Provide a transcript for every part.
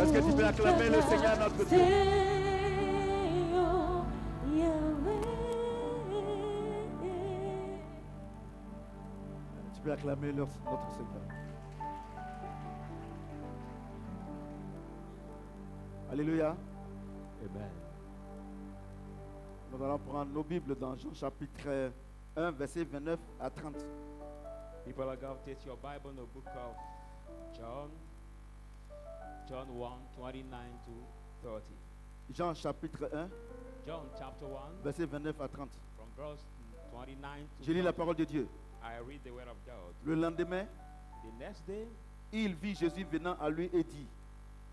Est-ce que tu peux acclamer le Seigneur notre Dieu? Tu peux acclamer notre Seigneur. Alléluia. Amen. Nous allons prendre nos Bibles dans Jean chapitre 1, verset 29 à 30. People of God, take your Bible in the book of John 1, 29 to 30. Jean chapitre 1, John chapter 1, verset 29 à 30. from verse 29 to Je lis la 30. parole de Dieu. I read the word of God. Le lendemain, The next day, il vit Jésus venant à lui et dit,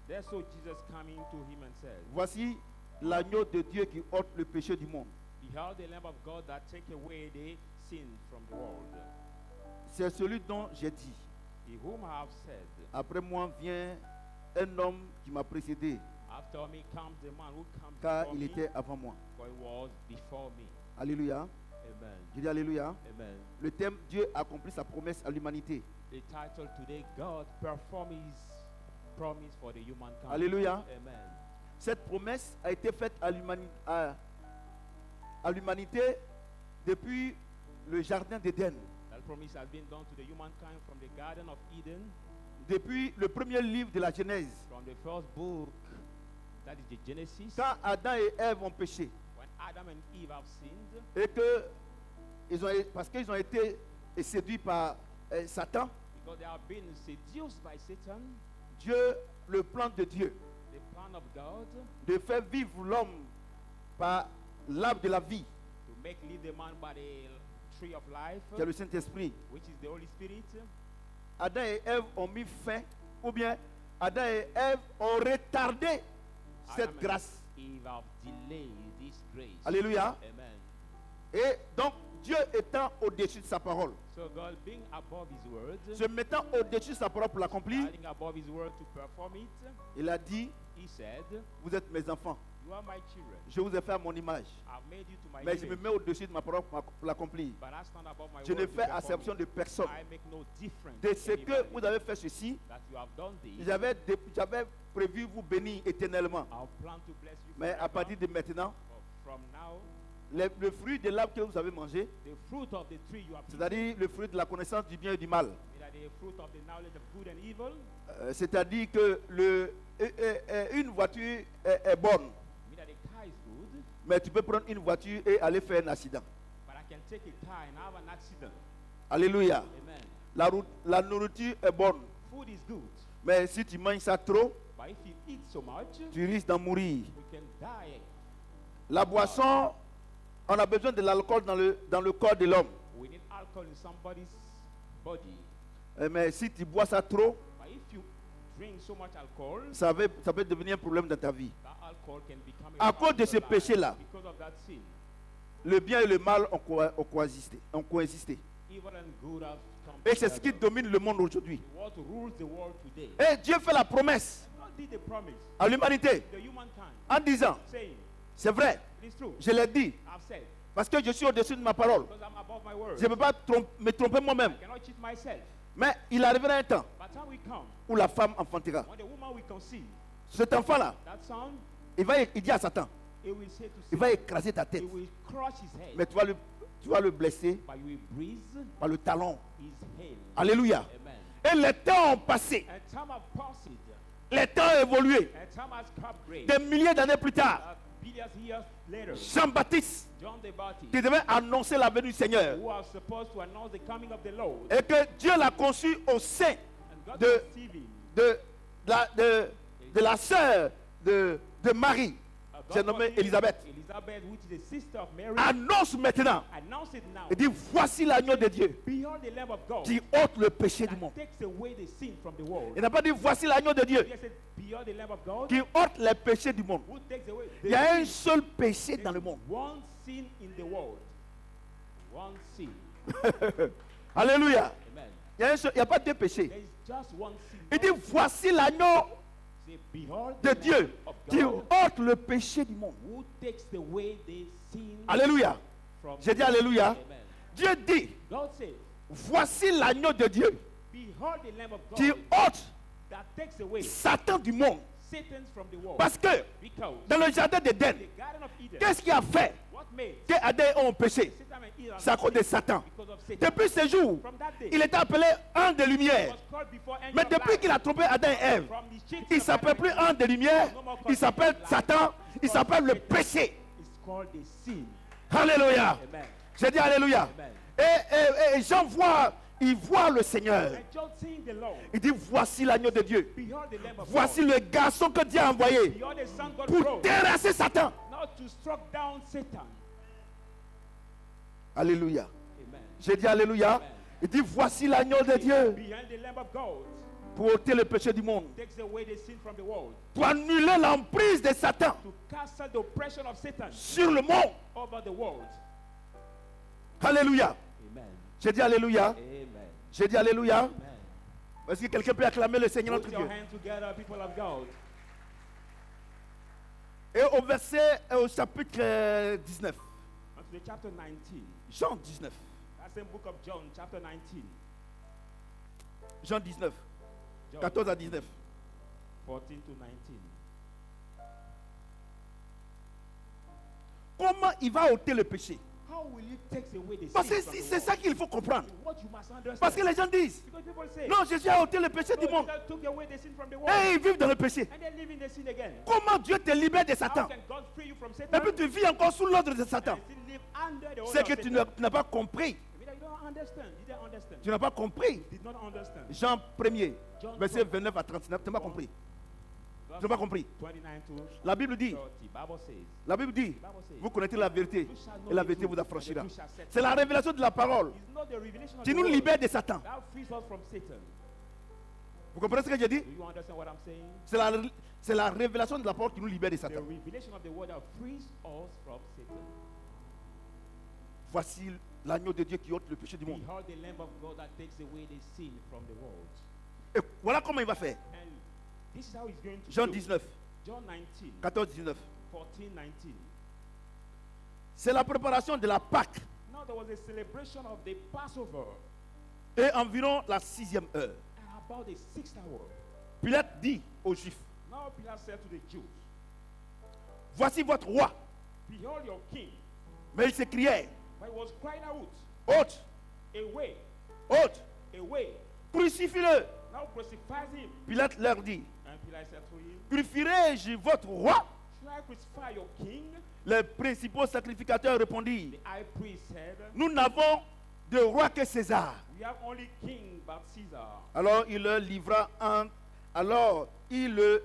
there saw Jesus coming to him and said, voici l'agneau de Dieu qui ôte le péché du monde. behold the Lamb of God that take away the sin from the world. C'est celui dont j'ai dit, He whom I have said, après moi vient un homme qui m'a précédé, after me comes the man who comes car before il me, était avant moi. for he was before me. Alléluia. Amen. Je dis Alléluia. Amen. Le thème, Dieu accomplit sa promesse à l'humanité. The title today, God perform his promise for the humankind. Alléluia. Amen. Cette promesse a été faite à l'humanité depuis le jardin d'Éden. That promise has been done to the humankind from the Garden of Eden, Depuis le premier livre de la Genèse. from the first book, that is the Genesis, Quand Adam et Ève ont péché, when Adam and Eve have sinned, et parce qu'ils ont été séduits par Satan, because they have been seduced by Satan, Dieu, le plan de Dieu, the plan of God de faire vivre l'homme par l'arbre de la vie, to make live the man by the tree of life, qui est le Saint-Esprit. which is the Holy Spirit. Adam et Ève ont mis fin, ou bien Adam et Ève ont retardé cette Adam grâce. and Eve have delayed this grace. Alléluia. Amen. Et donc, Dieu étant au-dessus de sa parole, So God being above his word, se mettant au-dessus de sa parole pour l'accomplir, standing above his word to perform it, il a dit, he said, vous êtes mes enfants, you are my children. je vous ai fait à mon image, I've made you to my mais je me image. mets au-dessus de ma parole pour l'accomplir. But I stand above my Je word ne to fais perform acception it. de personne. I make no difference De to ce que anybody. vous avez fait ceci, That you have done this, j'avais prévu vous bénir éternellement. I'll plan to bless you Mais à forever. partir de maintenant, From now, le fruit de l'arbre que vous avez mangé, the fruit of the tree you have eaten, c'est-à-dire le fruit de la connaissance du bien et du mal, that the fruit of the knowledge of good and evil, c'est-à-dire que une voiture est bonne, mean that the car is good, mais tu peux prendre une voiture et aller faire un accident. but I can take a car and have an accident. Alléluia. Amen. La nourriture est bonne, Food is good, mais si tu manges ça trop, but if you eat so much, tu risques d'en mourir. we can die. La boisson, on a besoin de l'alcool dans le corps de l'homme. We need alcohol in somebody's body, Mais si tu bois ça trop, but if you drink so much alcohol, ça peut devenir un problème dans ta vie. that alcohol can become À a cause de problem ce in your life péché-là, because of that sin. le bien et le mal ont coexisté. Evil and good have come Et c'est ce qui together. domine le monde aujourd'hui. What rules the world today? Et Dieu fait la promesse God did the promise à l'humanité to the humankind, en disant, saying, c'est vrai, it is true. je l'ai dit, I've said, parce que je suis au-dessus de ma parole. because I'm above my word. Je ne peux pas me tromper moi-même. I cannot cheat myself. Mais il arrivera un temps But time will come où la femme enfantera. when the woman will conceive. Cet enfant-là, That son, il dit à Satan, he will say to il va Satan, écraser ta tête. he will crush his head, Mais tu vas le blesser but you will bruise par le talon. his head. Alléluia. Amen. Et les temps ont passé. And time have passed. Les temps ont évolué. And time has come great. Des milliers d'années plus tard, Billions years later, Jean-Baptiste, John the Baptist, qui devait annoncer la venue du Seigneur, who was supposed to announce the coming of the Lord, et que Dieu l'a conçu au sein and God de- conceived him. de la sœur de Marie, God j'ai nommé conceived Élisabeth. Elizabeth, which is the sister of Mary. Annonce maintenant. Announce it now. Il dit, voici l'agneau de Dieu Behold the Lamb of God qui ôte le péché du monde. that takes away the sin from the world. Il n'a pas dit, voici l'agneau de Dieu He said, behold the Lamb of God qui ôte les péchés du monde. who takes away Il y a un the seul péché dans le monde. one sin in the world. One sin. Alléluia. Amen. Il n'y a pas deux péchés. There is just one sin. Il dit, voici l'agneau Say, behold de the Dieu Lamb of qui God ôte le péché du monde. who takes away the sin Alléluia. from J'ai dit the world. alléluia. Amen. Dieu dit, God says, voici l'agneau de Dieu behold the Lamb of qui God ôte that takes away Satan du monde. Satan from the world. Parce que Because dans le jardin d'Éden, the Garden of Eden, qu'est-ce qui a fait what made que Adam et Ève ont péché? Satan and Eve C'est à cause de Satan. because of Satan. Depuis ce jour, From that day, il était appelé un de he lumière. was called before angel Mais of depuis light. qu'il a trompé Adam et Ève, From the cheating il of s'appelle Adam plus and un Eve, de lumière, no more called il s'appelle light. Satan, il s'appelle le péché. It's called the sin. Alléluia. Amen. J'ai dit alléluia. Amen. Et Jean voit, il voit le Seigneur. And John seeing the Lord, Il dit, voici l'agneau de Dieu. behold the Lamb of Voici God. le garçon que Dieu a envoyé Behold the Son God pour brought, terrasser Satan. now to struck down Satan. Alléluia. Amen. J'ai dit alléluia. Il dit, voici l'agneau de Dieu Behind the Lamb of God pour ôter le péché du monde. takes away the sin from the world, Pour annuler l'emprise de Satan to cast out the oppression of Satan sur le monde. over the world. Alléluia. Amen. J'ai dit alléluia. Amen. J'ai dit alléluia. Amen. Est-ce que quelqu'un peut acclamer le Seigneur Put notre your Dieu? hands together, people of God. Et au verset, au chapitre 19, On to the chapter 19. Jean 19, That same book of John, chapter 19. Jean 19, John 14 à 19. 14 to 19. Comment il va ôter le péché? How will you take away the Parce sin que from the c'est world? ça qu'il faut comprendre. What you must understand. Parce que les gens disent, Because people say, non, Jésus a ôté le péché du no, monde. Jesus took away the sin from the world. Et ils vivent dans le péché. And they live in the sin again. Comment Dieu te libère de How Satan? can God free you from Et Satan? puis tu vis encore sous l'ordre de Satan. And still live under the order C'est of que tu Satan? n'as pas compris. I mean, you don't understand. You didn't understand. Tu n'as pas compris. Did not understand. Jean 1er, John verset 29 à 39. Tu n'as pas compris. Tu n'as pas compris. 29 to La Bible dit, 30. Bible says, la Bible dit, vous connaîtrez la vérité you shall know et la the vérité truth, vous and the affranchira. truth shall set C'est you la free. révélation de la parole It's not the revelation of qui the nous word libère de Satan. that frees us from Satan. Vous comprenez ce que j'ai dit? Do you understand what I'm saying? C'est la révélation de la parole qui nous libère de The Satan. revelation of the word that frees us from Satan. Voici l'agneau de Dieu qui ôte le péché du monde. Behold the Lamb of God that takes away the sin from the world. Et voilà comment il va faire. And this is how he's going to Jean do. 19, John 19, 14, 19. 14, 19. C'est la préparation de la Pâque Now there was a celebration of the Passover et environ la 6e heure. and about the 6th hour. Pilate dit aux Juifs, Now Pilate said to the Jews, voici votre roi. behold your king. Mais ils s'écriaient, But he was crying out, ôte, away, ôte, away. crucifie-le. Now crucify him. Pilate leur dit, And Pilate said to him, crucifierai-je votre roi? should I crucify your king? Les principaux sacrificateurs répondirent, The high priest said, nous n'avons de roi que César. we have only king but Caesar. Alors il leur livra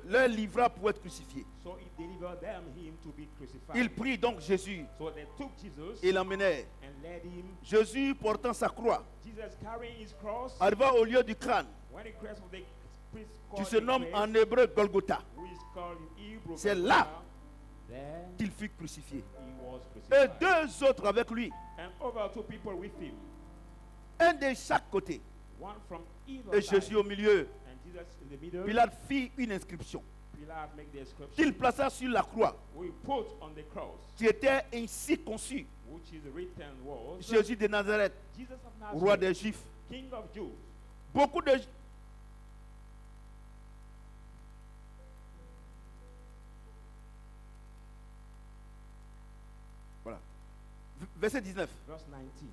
leur livra pour être crucifié. So he delivered them him to be crucified. Ils prirent donc Jésus So they took Jesus et l'emmenèrent. and led him. Jésus portant sa croix Jesus carrying his cross. arriva au lieu du crâne, When the crest of the priest qui called se the nomme crest, en hébreu Golgotha, who is called in Hebrew, C'est Golgotha, là there qu'il fut crucifié. he was Et crucified. deux autres avec lui, And over two people with him, un de chaque côté, one from either et side, Jésus au milieu. and Jesus in the middle. Pilate fit une inscription Pilate make the inscription, qu'il plaça sur la croix, we put on the cross, qui était ainsi conçu: which is written was, Jésus de Nazareth, Jesus of roi Nazareth, des Juifs. King of Jews. Beaucoup de voilà. Verset 19. Verse 19.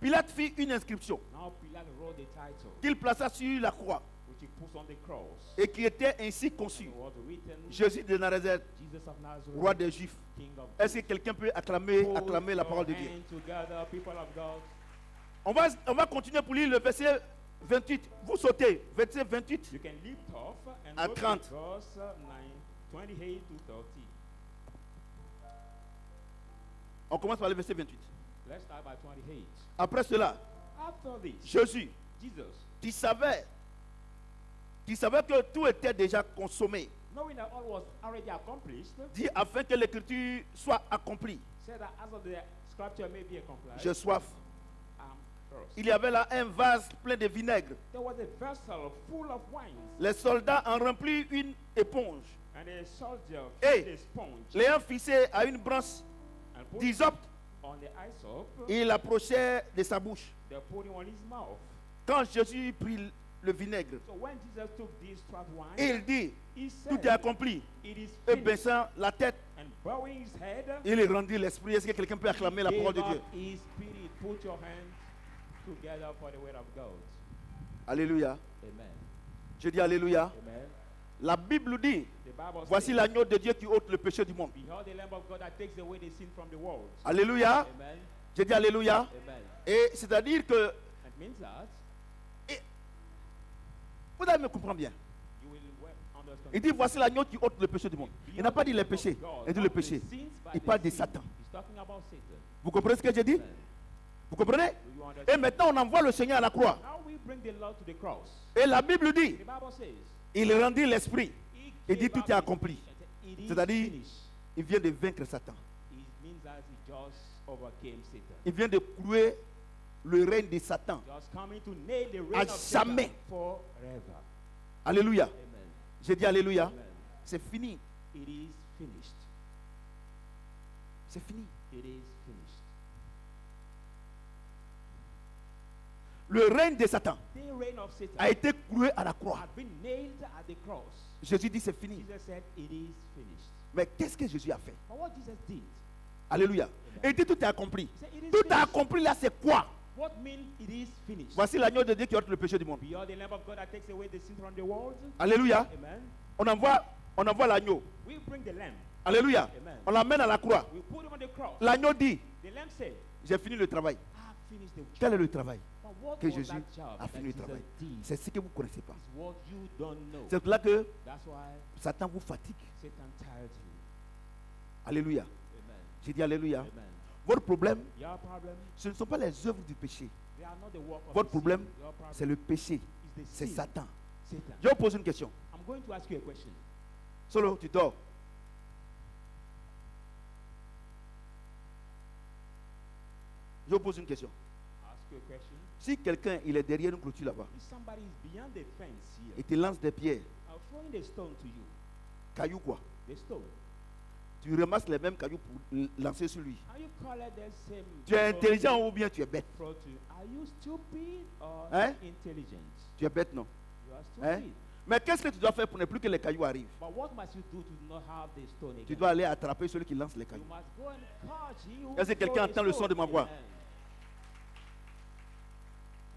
Pilate fit une inscription Now Pilate wrote the title, qu'il plaça sur la croix, which he put on the cross. et qui était ainsi conçu. And was written, Jésus de Nazareth, Jesus of Nazareth, roi des Juifs. King of Est-ce que Kings. quelqu'un peut acclamer Put la parole de your Dieu? hand together, people of God. On va continuer pour lire le verset 28. Vous sautez, verset 28 You can lift off and à go to 30. verse 28 to 30. On commence par le verset 28. Let's start by 28. Après cela, After this, Jésus, Jesus, qui savait que tout était déjà consommé, knowing that all was already accomplished, dit afin que l'écriture soit accomplie. said that as of the scripture may be accomplished, J'ai soif. I'm thirst. Il y avait là un vase plein de vinaigre. There was a vessel full of wine, Les soldats en remplirent une éponge, and a soldier Hey. filled a sponge l'ayant fixé à une branche and put it d'hysope, on the hyssop. il l'approchait de sa bouche. They put it on his mouth. Quand Jésus prit le vinaigre, So when Jesus took this drop wine, il dit, he tout said, est accompli. "It is Et finished." baissant la tête, And bowing his head, il rendit l'esprit. Est-ce que quelqu'un peut acclamer la he parole de gave Dieu? up his spirit. Put your hands together for the word of God. Alléluia. Amen. Je dis Alléluia. Amen. La Bible dit, The Bible voici says, l'agneau de Dieu qui ôte le péché du monde. "Behold the Lamb of God that takes away the sin from the world." Alléluia. Amen. Je dis Alléluia. Amen. Et c'est-à-dire que, It means that vous allez me comprendre bien. you will understand. Il dit, voici l'agneau qui ôte le péché du monde. Il n'a pas dit les péchés. Il dit le péché. Il parle de Satan. He's talking about Satan. Vous comprenez ce que j'ai dit? Amen. Vous comprenez? Do you Et understand? maintenant, on envoie le Seigneur à la croix. Now we bring the Lord to the cross. Et la Bible dit, The Bible says, il rendit l'esprit. he Il dit, gave tout up est his- accompli. It is C'est-à-dire, finished. il vient de vaincre Satan. It means that he just overcame Satan. Il vient de clouer le règne de Satan. Just coming to nail the À reign of Satan jamais. forever. Alléluia. Amen. J'ai dit Alléluia. Amen. C'est fini. It is finished. C'est fini. It is finished. Le règne de Satan The reign of Satan a été cloué à la croix. had been nailed at the cross. Jésus dit c'est fini. Jesus said, "It is finished." Mais qu'est-ce que Jésus a fait? But what Jesus did, Alléluia. Et il dit tout est accompli. he said, "It is Tout est finished." accompli là, c'est quoi? What means it is finished? Voici l'agneau de Dieu qui ôte le péché du monde. Behold the Lamb of God that takes away the sin from the world. Alléluia. Amen. On envoie l'agneau. We bring the lamb. Alléluia. Amen. On l'amène à la croix. We put him on the cross. L'agneau dit, The lamb said, j'ai fini le travail. "I have finished the job." Quel est le travail But what que was Jésus that job a that fini le Jesus travail? did? C'est ce que vous ne connaissez pas. It's what you don't know. C'est pour là que That's why Satan vous fatigue. Satan tired you. Alléluia. Amen. J'ai dit Alléluia. Amen. Votre problème, Your problem, ce ne sont pas les œuvres du péché. they are not the work of Votre the sin. problème, Your problem c'est le péché. is the C'est sin. Satan. Satan. Je vous pose une question. I'm going to ask you a question. Solo, tu dors. Je vous pose une question. Ask you a question. Si quelqu'un il est derrière une clôture là-bas If somebody is beyond the fence here, et te lance des pierres, I'm throwing the stone to you. cailloux quoi, The stone. tu ramasses les mêmes cailloux pour lancer sur lui. Are you calling the same? Tu es stone intelligent to ou bien tu es bête? throw to you? Are you stupid or Hein? intelligent? Tu es bête, non? You are Hein? stupid. Mais qu'est-ce que tu dois faire pour ne plus que les cailloux arrivent? But what must you do to not have the stone again? Tu dois aller attraper celui qui lance les You cailloux. must go and catch him who Est-ce que quelqu'un throw the entend le son stone. de ma voix? Amen.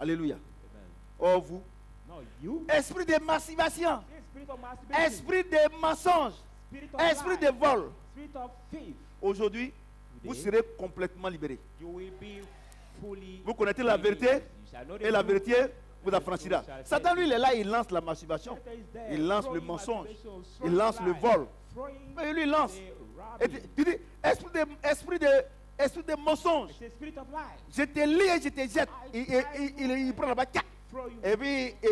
Alléluia. Amen. Oh vous, No, you. esprit de masturbation, The spirit of masturbation. esprit de mensonge, Spirit of esprit lie. de vol. Spirit of thief. Aujourd'hui, vous Today, serez complètement libérés. you will be fully Vous connaissez la released. vérité You shall know the et la truth. vérité vous affranchira. Satan, lui, il est là, il lance la masturbation, Satan is there, il lance le throwing mensonge, masturbation, il throwing lance le lies, vol. throwing Mais lui, il lance. the Et rubbish. tu dis, esprit de mensonge. It's a spirit of lies. Je te lis et je te jette. Il prend la balle, Throw you, et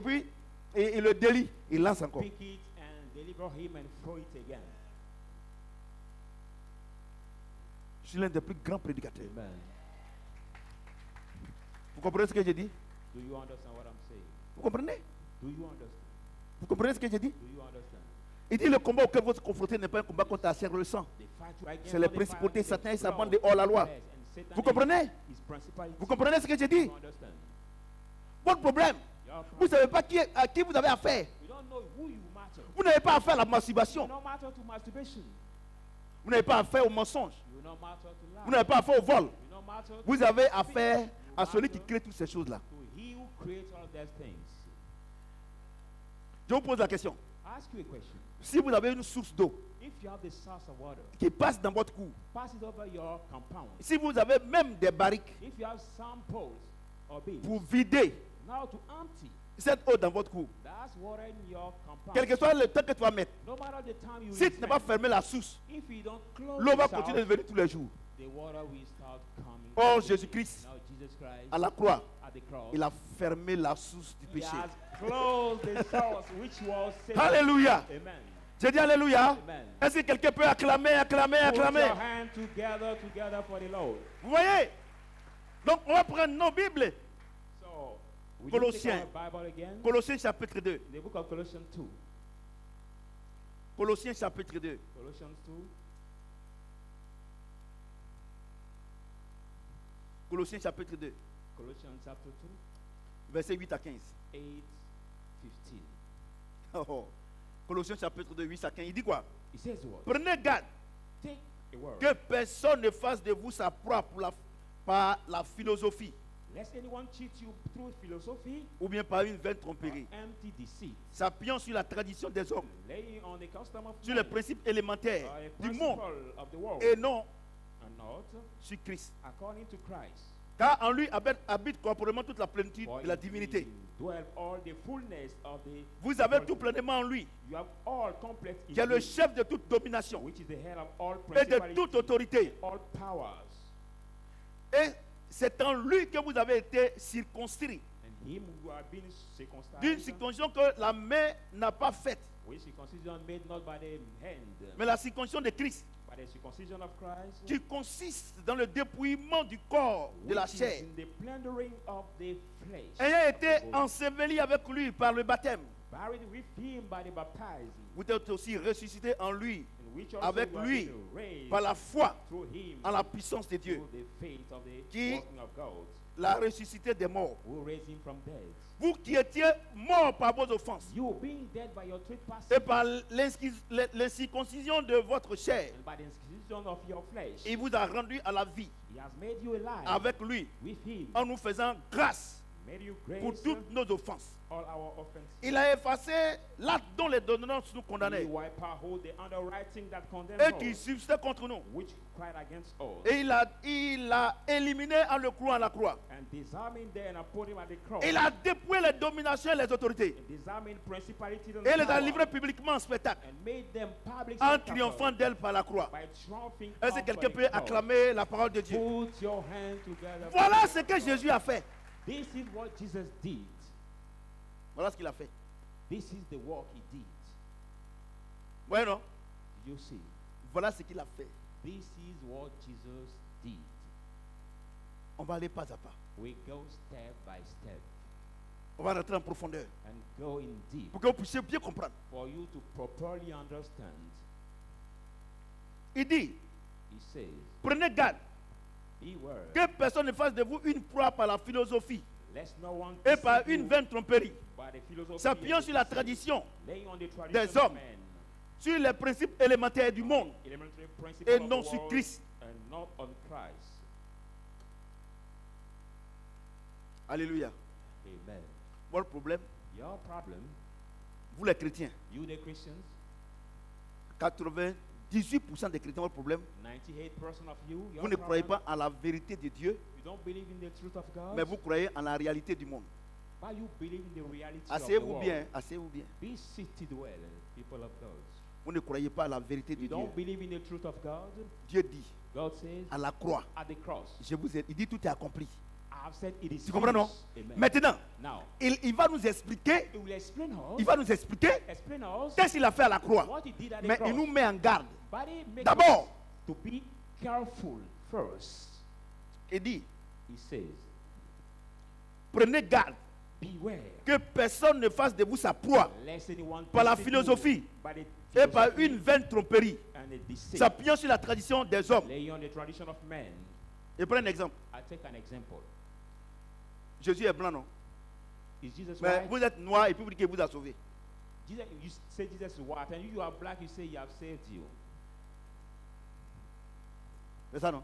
puis il le délie, il lance encore. pick it and deliver him and throw it again. Je suis l'un des plus grands prédicateurs. Amen. Vous comprenez ce que j'ai dit? Do you understand what I'm saying? Vous comprenez? Do you understand? Vous comprenez ce que j'ai dit? Do you understand? Il dit le combat auquel vous êtes confrontés n'est pas un combat contre la chair et le sang. The fight you against C'est les not the principautés, fire, Satan et the sa blood, bande de hors-la-loi. yes, and Satan Vous is comprenez? his principality. Vous comprenez ce que j'ai Do dit? you understand? Votre problème, Your vous ne problem. savez pas à qui vous avez affaire. You don't know who you matter. Vous n'avez pas affaire à la You masturbation. don't matter to masturbation. Vous n'avez pas affaire au mensonge. You don't matter to lie. Vous n'avez pas affaire au vol. You don't matter to Vous avez affaire You à celui qui matter crée toutes ces choses-là. to he who creates all those things. Je vous pose la question. Ask you a question. Si vous avez une source d'eau If you have the source of water, qui passe dans votre cour, pass it over your compound. si vous avez même des barriques If you have some poles or bins, pour vider now to empty cette eau dans votre cour, that's water in your compound. quel que soit le temps que tu vas mettre, No matter the time you si tu n'as pas spend, fermé la source, if you don't close l'eau va this continuer de out, venir tous les jours. the water will start coming. Oh, every day. Jésus-Christ, Now Jesus Christ à la croix, at the cross, il a fermé la source du he péché. has closed the source which was sin. Alléluia. Amen. J'ai dit Alléluia. Amen. Est-ce que quelqu'un peut acclamer, acclamer, Put acclamer? your hand together for the Lord. Vous voyez? Donc, on va prendre nos Bibles. So, we Colossiens. take our Bible again. Colossiens chapitre 2. The book of Colossians 2. Colossiens chapitre 2. Colossians 2. Colossiens chapitre 2. Colossians chapter 2. Versets 8 à 15. 8, 15. Oh, oh. Colossiens chapitre 2, 8 à 15. Il dit quoi? It says what? Prenez garde Take a word. que personne ne fasse de vous sa proie par la philosophie Lest anyone cheat you through philosophy ou bien par une vaine or tromperie, empty deceit, s'appuyant sur la tradition des hommes, laying on the custom of sur men, les principes élémentaires or a du principle monde of the world, et non and not sur Christ. according to Christ. Car en lui habite corporellement toute la plénitude For de la in divinité. him dwell all the fullness of the Vous avez God. tout pleinement en lui, You have all complete in qui est le him, chef de toute domination which is the head of all et de principalities, toute autorité. all powers. Et c'est en lui que vous avez été circoncis, And him who have been d'une circumcised, circoncision que la main n'a pas faite, which circumcision made not by the hand, mais la circoncision de Christ, but the circumcision of Christ, qui consiste dans le dépouillement du corps, de la which is chair, in the plundering of the flesh, ayant of été the body, enseveli avec lui par le baptême. buried with him by the baptizing, Vous êtes aussi ressuscité en lui, in which also avec you have lui, been raised par la foi through him, en la puissance de Dieu, through the faith of the qui working of God, l'a ressuscité des morts. who raised him from dead. Vous qui étiez morts par vos offenses You being dead by your trespasses et par l'incirconcision de votre chair, and by the circumcision of your flesh, il vous a rendu à la vie he has made you alive avec lui, with him, en nous faisant grâce made you pour grace toutes nos offenses. all our offenses. Il a effacé l'acte dont les ordonnances nous He condamnaient wipe out the underwriting that condemns et qui us, subsistait contre nous. which cried against us, Et il l'a éliminé en le clouant à la croix. and disarming them and put him at the cross, Il a dépouillé les dominations et les autorités and disarming principalities and et les a power, livrés publiquement en spectacle and made them public en spectacle triomphant d'elle par la croix. by triumphing Est-ce que out quelqu'un by the peut cross. acclamer la parole de Dieu? Put your hand together. Voilà ce que Jésus a fait. This is what Jesus did. Voilà ce qu'il a fait. This is the work he did. Ouais, non? You see, Voilà ce qu'il a fait. this is what Jesus did. On va aller pas à pas. We go step by step On va rentrer en profondeur and go in deep pour que vous puissiez bien comprendre. for you to properly understand. Il dit, He says, prenez garde beware, que personne ne fasse de vous une proie par la philosophie lest no one et par deceive une you vaine tromperie, by the philosophy s'appuyant and sur la deceit, tradition, laying on the des tradition hommes, of men, sur les principes élémentaires du monde elementary principle et of non the sur world, Christ. and not on Christ. Alléluia. Amen. Votre problème, Your problem, vous les chrétiens, you the Christians, 98% des chrétiens, votre problème, 98% of you, your vous ne croyez problem, pas en la vérité de Dieu, you don't believe in the truth of God, mais vous croyez en la réalité du monde. but you believe in the reality of the Asseyez-vous world. bien, asseyez-vous bien. Be seated well, people of God. Vous ne croyez pas à la vérité de You Dieu. don't believe in the truth of God. Dieu dit, God says, à la croix, at the cross, il dit tout est accompli. I have said it is Tu comprends, non? finished. Amen. Maintenant, Now, il va nous expliquer, it will explain il us, va nous expliquer explain us qu'est-ce qu'il a fait à la croix. what he did at the Mais cross. il nous met en garde. But he makes D'abord, us to be careful first. il dit, He says, prenez garde beware, que personne ne fasse de vous sa proie lest anyone par la deceive you philosophie by the et par philosophy une vaine tromperie, and the deceit, s'appuyant sur la tradition des hommes. laying on the tradition of men. Et prenez un exemple. I take an example. Jésus est blanc, non? Is Jesus Mais white? vous êtes noir et puis vous dites qu'il vous a sauvé. Jesus, you say Jesus is white, and you are black, you say he have saved you. C'est ça, non?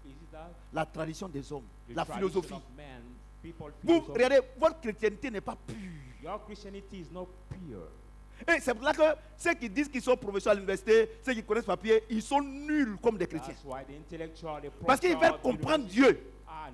Is it that? La tradition des hommes, The la tradition philosophie. of men, people Vous, philosophy. regardez, votre chrétienté n'est pas pure. Your Christianity is not pure. Et c'est pour ça que ceux qui disent qu'ils sont professeurs à l'université, ceux qui connaissent papier, ils sont nuls comme des chrétiens. That's why the intellectual, the Parce qu'ils veulent proper comprendre university Dieu. are-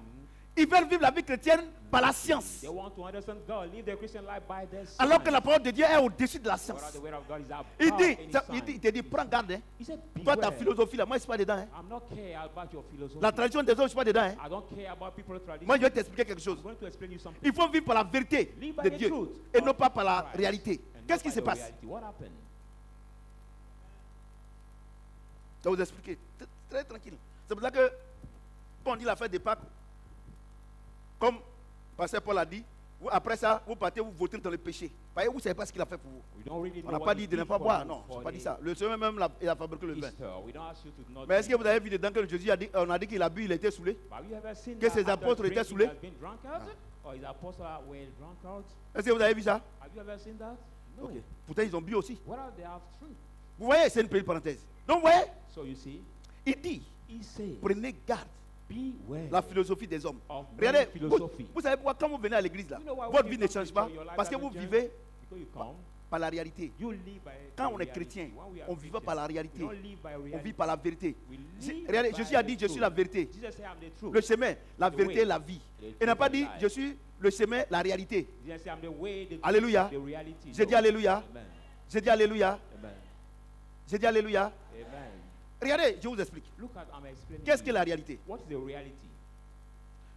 Ils veulent vivre la vie chrétienne par la science. They want to understand God, live their Christian life by their Alors que science. la parole de Dieu est au-dessus de la Whereas science. the word of God is above Il dit, any il te dit, prends garde. Hein. He said, Toi, ta beware. philosophie là, moi je ne suis pas dedans. Hein. I'm not care about your philosophy. La tradition des hommes, je ne suis pas dedans. Hein. I don't care about people's tradition. Moi je vais t'expliquer quelque chose. I'm going to explain you something. Il faut vivre par la vérité Live by de the Dieu truth et of non pas par la Christ réalité. and Qu'est-ce not qui by se the passe? reality. What happened? Je vais vous expliquer. Très tranquille. C'est pour ça que quand on dit la fête des Pâques, comme Pasteur Paul a dit, après ça, vous partez, vous votez dans le péché. Vous ne savez pas ce qu'il a fait pour vous. We don't really On know n'a what pas he dit de ne did pas for boire. you Non, je for n'ai pas dit the ça. Le Seigneur même, il a fabriqué le vin. Easter. We don't ask you to not Mais est-ce que drink. vous avez vu dedans que Jésus a dit, on a dit qu'il a bu, il était saoulé? Have you ever seen que that ses after apôtres étaient drinking, saoulés? he has been drunkard? Or his apostles were drunkards? Est-ce que vous avez vu ça? Have you ever seen that? No. Ok. Pourtant, ils ont bu aussi. What are they have truth? Vous voyez, c'est une petite parenthèse. Donc, vous voyez, So you see, il dit, he said, prenez garde beware la philosophie des hommes. of Regardez, man's philosophy. vous savez pourquoi, quand vous venez à l'église, là, You know why votre when vie you ne come to change pas church, your life parce que doesn't vous change? vivez Because you come, par la réalité. you live by Quand the on est reality. chrétien, When we are on ne vit pas Christians, par la we réalité. don't live by On reality. vit par la vérité. We C'est- live Regardez, by Jésus a the dit, je suis truth. la vérité. Jesus said, I'm the truth. Le chemin, la The vérité, way, la vie. the Il n'a pas truth dit, and life. je suis le chemin, la réalité. Jesus said, I'm the way, the truth, Alléluia. the reality. J'ai dit Alléluia. Amen. J'ai dit Alléluia. Amen. J'ai dit Alléluia. Amen. Regardez, je vous explique. Look at, I'm explaining. Qu'est-ce to que you. la réalité? What is the reality?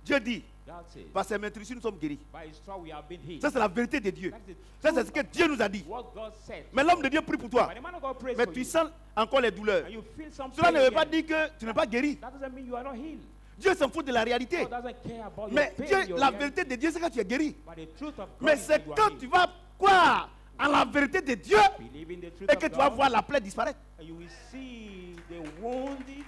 Dieu dit, God says, par ses meurtrissures, nous sommes guéris. by his straw we have been healed. Ça, c'est la vérité de Dieu. That is the Ça, c'est truth ce que of Dieu nous a dit. what God said. Mais l'homme de Dieu prie pour toi. But the man of God prays Mais for tu you. sens encore les douleurs. And you feel something. Cela ne veut pas again. dire que tu n'es pas guéri. That doesn't mean you are not healed. Dieu s'en fout de la réalité. God doesn't care about Mais your pain, Dieu, your la reality. vérité de Dieu, c'est quand tu es guéri. But the truth of God Mais is c'est that you are quand healed. tu vas croire à la vérité de Dieu Believe in the truth et of que tu vas God, voir la plaie disparaître. and you will see the wounded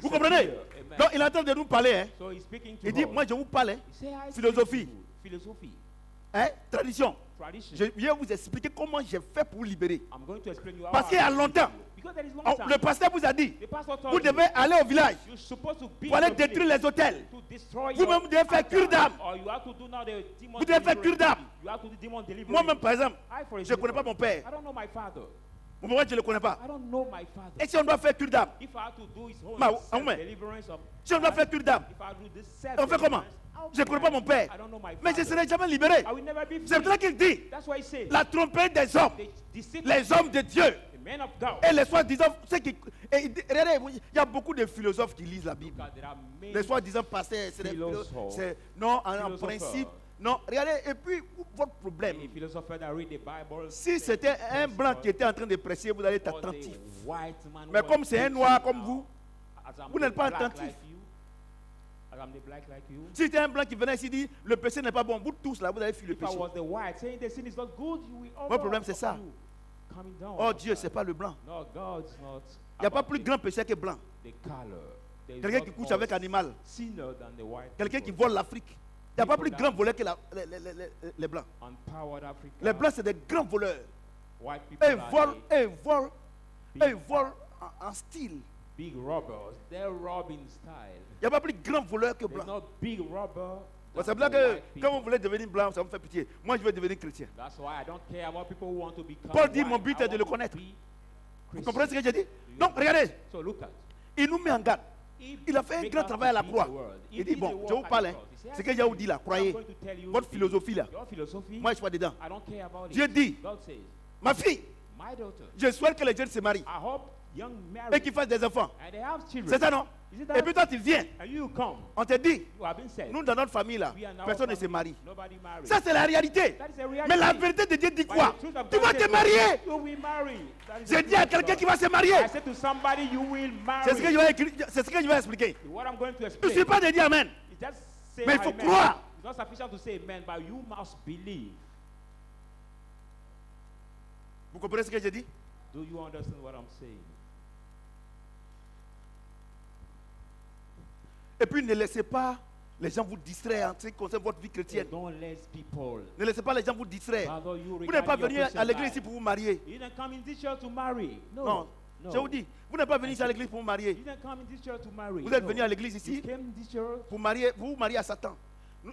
Vous comprenez? disappear. Amen. Donc il est en train de nous parler. Hein. So he's speaking to Il dit, us. moi je vous parle. Hein. He say, I philosophie. speak to you. Philosophy. Hein? Tradition. Tradition. Je viens vous expliquer comment j'ai fait pour vous libérer. I'm going to explain you how Parce qu'il y a I- longtemps, Because there is long on- time. le pasteur vous a dit, The pastor told vous you, devez aller au village you're supposed to be pour aller in the détruire village les hôtels. to destroy Vous-même, your vous devez faire altar. cure d'âme. Or you have to do now the demon Vous devez faire cure deliverance. d'âme. You have to do demon deliverance. Moi-même, par exemple, I, for je ne example, connais pas mon père. I don't know my father. Mon père, je ne le connais pas. I don't know my father. Et si on doit faire cure d'âme, If I have to do his own Ma- self-deliverance of si on doit faire cure d'âme, if I do this on fait comment? self-deliverance, Je ne connais pas mon père. I don't know my Mais je ne father. serai jamais libéré. I will never be C'est free. pour ça qu'il dit, That's why he says la tromperie des hommes, the deceit les of hommes de Dieu, the men of God. et les soi-disant, ceux qui... Regardez, il y a beaucoup de philosophes qui lisent la Bible. God, there are many Les soi-disant pasteurs, c'est des Philosophes. c'est non, en Philosophers. principe, non. Regardez, et puis, votre problème, Many philosophers that read the Bible si say c'était un this blanc was qui était en train de prêcher, vous allez être for the attentif. white man Mais who comme was c'est un preaching noir comme now, vous, as I'm vous the n'êtes pas black attentif. like you, as I'm the black like you, Si c'était un blanc qui venait ici dire le péché n'est pas bon, vous tous là, vous allez fuir le if I péché. was the white saying the sin is not good, you will Mon problème, c'est ça. Coming down Oh like Dieu, that. c'est pas le blanc. No, God's not. Il n'y a pas about plus the- grand péché que blanc. The color. There is Quelqu'un not qui couche more avec animal, sinner than the white quelqu'un qui people. vole l'Afrique. Il n'y a pas plus grand voleur que les blancs. Empowered Africa. Les blancs, c'est des grands voleurs. White people Et ils are volent, the et ils volent, et ils volent en style. big robbers. They're robbing style. Il n'y a pas plus grand voleur que There's blanc. no big robber. Bon, than c'est pour the ça que white quand people. vous voulez devenir blanc, ça me fait pitié. Moi, je veux devenir chrétien. That's why I don't care about people who want to become Paul dit, white. mon but I est de le want to connaître. be Vous Christian. comprenez ce que j'ai dit? Donc, regardez, So look at. il nous met en garde. If Il a fait un make grand us travail à la to croix. beat the world, Il if dit, he's bon, the je work vous at parle, the hein. cross, he said, Ce que j'ai vous dit là, I'm croyez. going to tell you Votre the- philosophie là. Your philosophy, Moi, je suis pas dedans. I don't care about Dieu it. dit, God says, ma fille, my daughter, je souhaite que les jeunes se marient I hope young et married qu'ils fassent des enfants. and they have children. C'est ça, non? Is it Et that? puis toi, tu viens. And you come. On te dit, You have been said. nous, dans notre famille là, We are now personne ne se family, marie. Nobody married. Ça, c'est la réalité. That is the reality. Mais la vérité de Dieu dit By quoi? the truth of Tu God vas says, te marier. You will marry. That is the J'ai truth dit à of quelqu'un God. qui va se marier. I said to somebody, you will marry. C'est ce que je vais écrire, c'est ce que je vais expliquer. What I'm going to Il ne explain. suffit pas de dire Amen. It's just say Mais il faut amen. croire. It's not sufficient to say amen, but you must believe. Vous comprenez ce que j'ai dit? Do you understand what I'm saying? Et puis ne laissez pas les gens vous distraire en ce qui concerne votre vie chrétienne. Don't let people. Ne laissez pas les gens vous distraire. Father, you Vous n'êtes pas regard your venu à Christian l'église life. ici pour vous marier. You didn't come in this church to marry. No. Non. No. Je vous dis, vous n'êtes pas venu ici à l'église pour vous marier. You didn't come in this church to marry. Vous êtes No. venu à l'église You ici came in this church pour vous marier à Satan.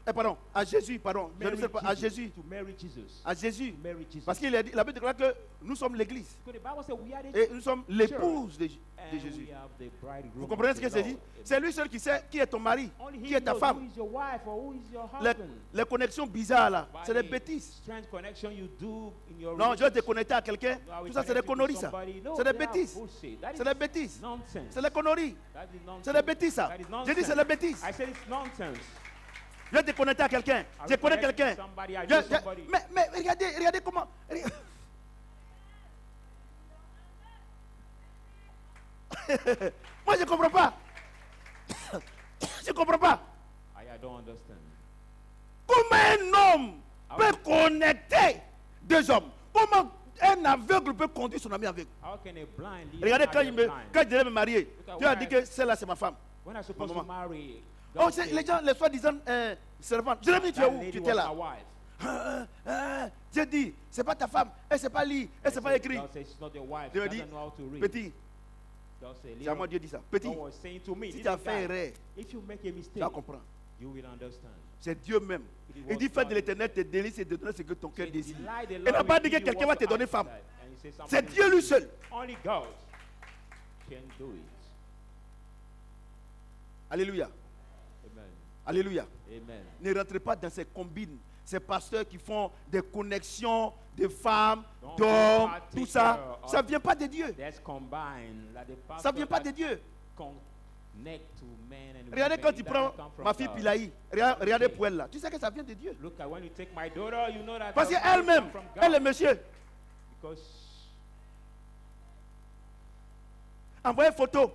Pardon, à Jésus, pardon. Je ne marry sais pas, à Jesus, Jésus. to marry Jesus. À Jésus. To marry Jesus. Parce qu'il a dit, la Bible déclare que nous sommes l'église. Because the Bible says we are the Et nous sommes l'épouse de and Jésus. we have the bridegroom Vous comprenez of ce the que c'est dit? Lord. C'est lui seul qui sait qui est ton mari, Only qui he est ta knows femme. who is your wife or who is your Les, husband. les connexions bizarres là, By c'est des the bêtises. strange connection you do in your Non, je vais te relationship. connecter à quelqu'un. No, I will Tout ça, c'est des connect you to conneries, ça. somebody. No, C'est des they are bêtises. bullshit. That C'est is des bêtises. nonsense. C'est des conneries. That is nonsense. C'est des bêtises, ça. That is J'ai nonsense. dit, c'est des bêtises. I said it's nonsense. Je vais te connecter à quelqu'un. I Je will connais connect quelqu'un. somebody, I Je- know je- somebody. mais regardez comment. Moi, je ne comprends pas. Je ne comprends pas. I don't understand. Comment un homme peut connecter deux hommes? Comment un aveugle peut conduire son ami aveugle? How can a blind lead Regardez, another blind? quand je devais me marier, Look at Dieu a when dit I- que celle-là, c'est ma femme. When I supposed to Maman. marry, Oh, God c'est said, les gens, les soi-disant servantes. Jérémie, tu es that où? lady Tu was étais là. my wife. J'ai dit, c'est pas ta femme, elle sait pas lire, elle sait I pas said, écrire. God said she's not your wife. Dieu She me dit, doesn't know how to read. petit, God said, c'est à moi little, Dieu dit ça. Petit, God was saying to me, si tu little as fait guy, erreur, if you make a tu mistake, vas comprendre. you will understand. C'est Dieu même. It Il was dit, fais God. de l'éternel tes délices et de donner ce que ton cœur Say, désire. delight the Il Lord n'a pas will dit que give you quelqu'un what va te your donner eyes femme. desire. And he said, C'est somebody Dieu will lui give seul. you. Only God can do it. Alléluia. Amen. Alléluia. Amen. Ne rentrez pas dans ces combines, ces pasteurs qui font des connexions de femmes, Don't d'hommes, be tout ça. partaker Ça of- ne vient pas de Dieu. That's combined. Like the Ça pastor ne vient pas that de Dieu. connect to men and Regardez women, quand it tu doesn't prends come from ma fille God. Pilaï, regardez pour elle là. Tu sais que ça vient de Dieu. Look at when you take my daughter, you know that Parce your marriage qu'elle-même, come from God. elle est monsieur. Because Envoyez photo.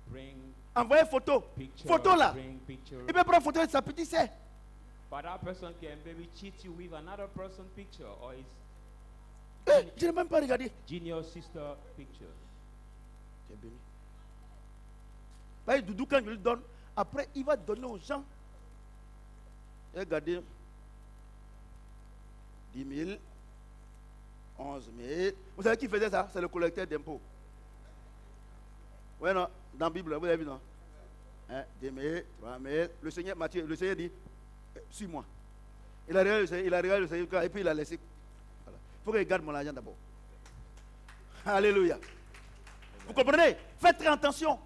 bring Envoyez photo. picture, Photo là. bring picture. Il peut prendre photo de sa petite sœur. But that person can maybe cheat you with another person picture or his Je n'ai même pas regardé. junior sister picture. Tu es béni. Bah, Doudou, quand je lui donne, après, il va donner aux gens. Regardez. 10 000, 11 000. Vous savez qui faisait ça? C'est le collecteur d'impôts. Oui, non, dans la Bible, vous avez vu, non? 2 000, 3 000. Le Seigneur, Matthieu, le Seigneur dit, suis-moi. Il a regardé le Seigneur, et puis il a laissé. Voilà. Il faut qu'il garde mon argent d'abord. Alléluia. Vous comprenez? Faites très attention.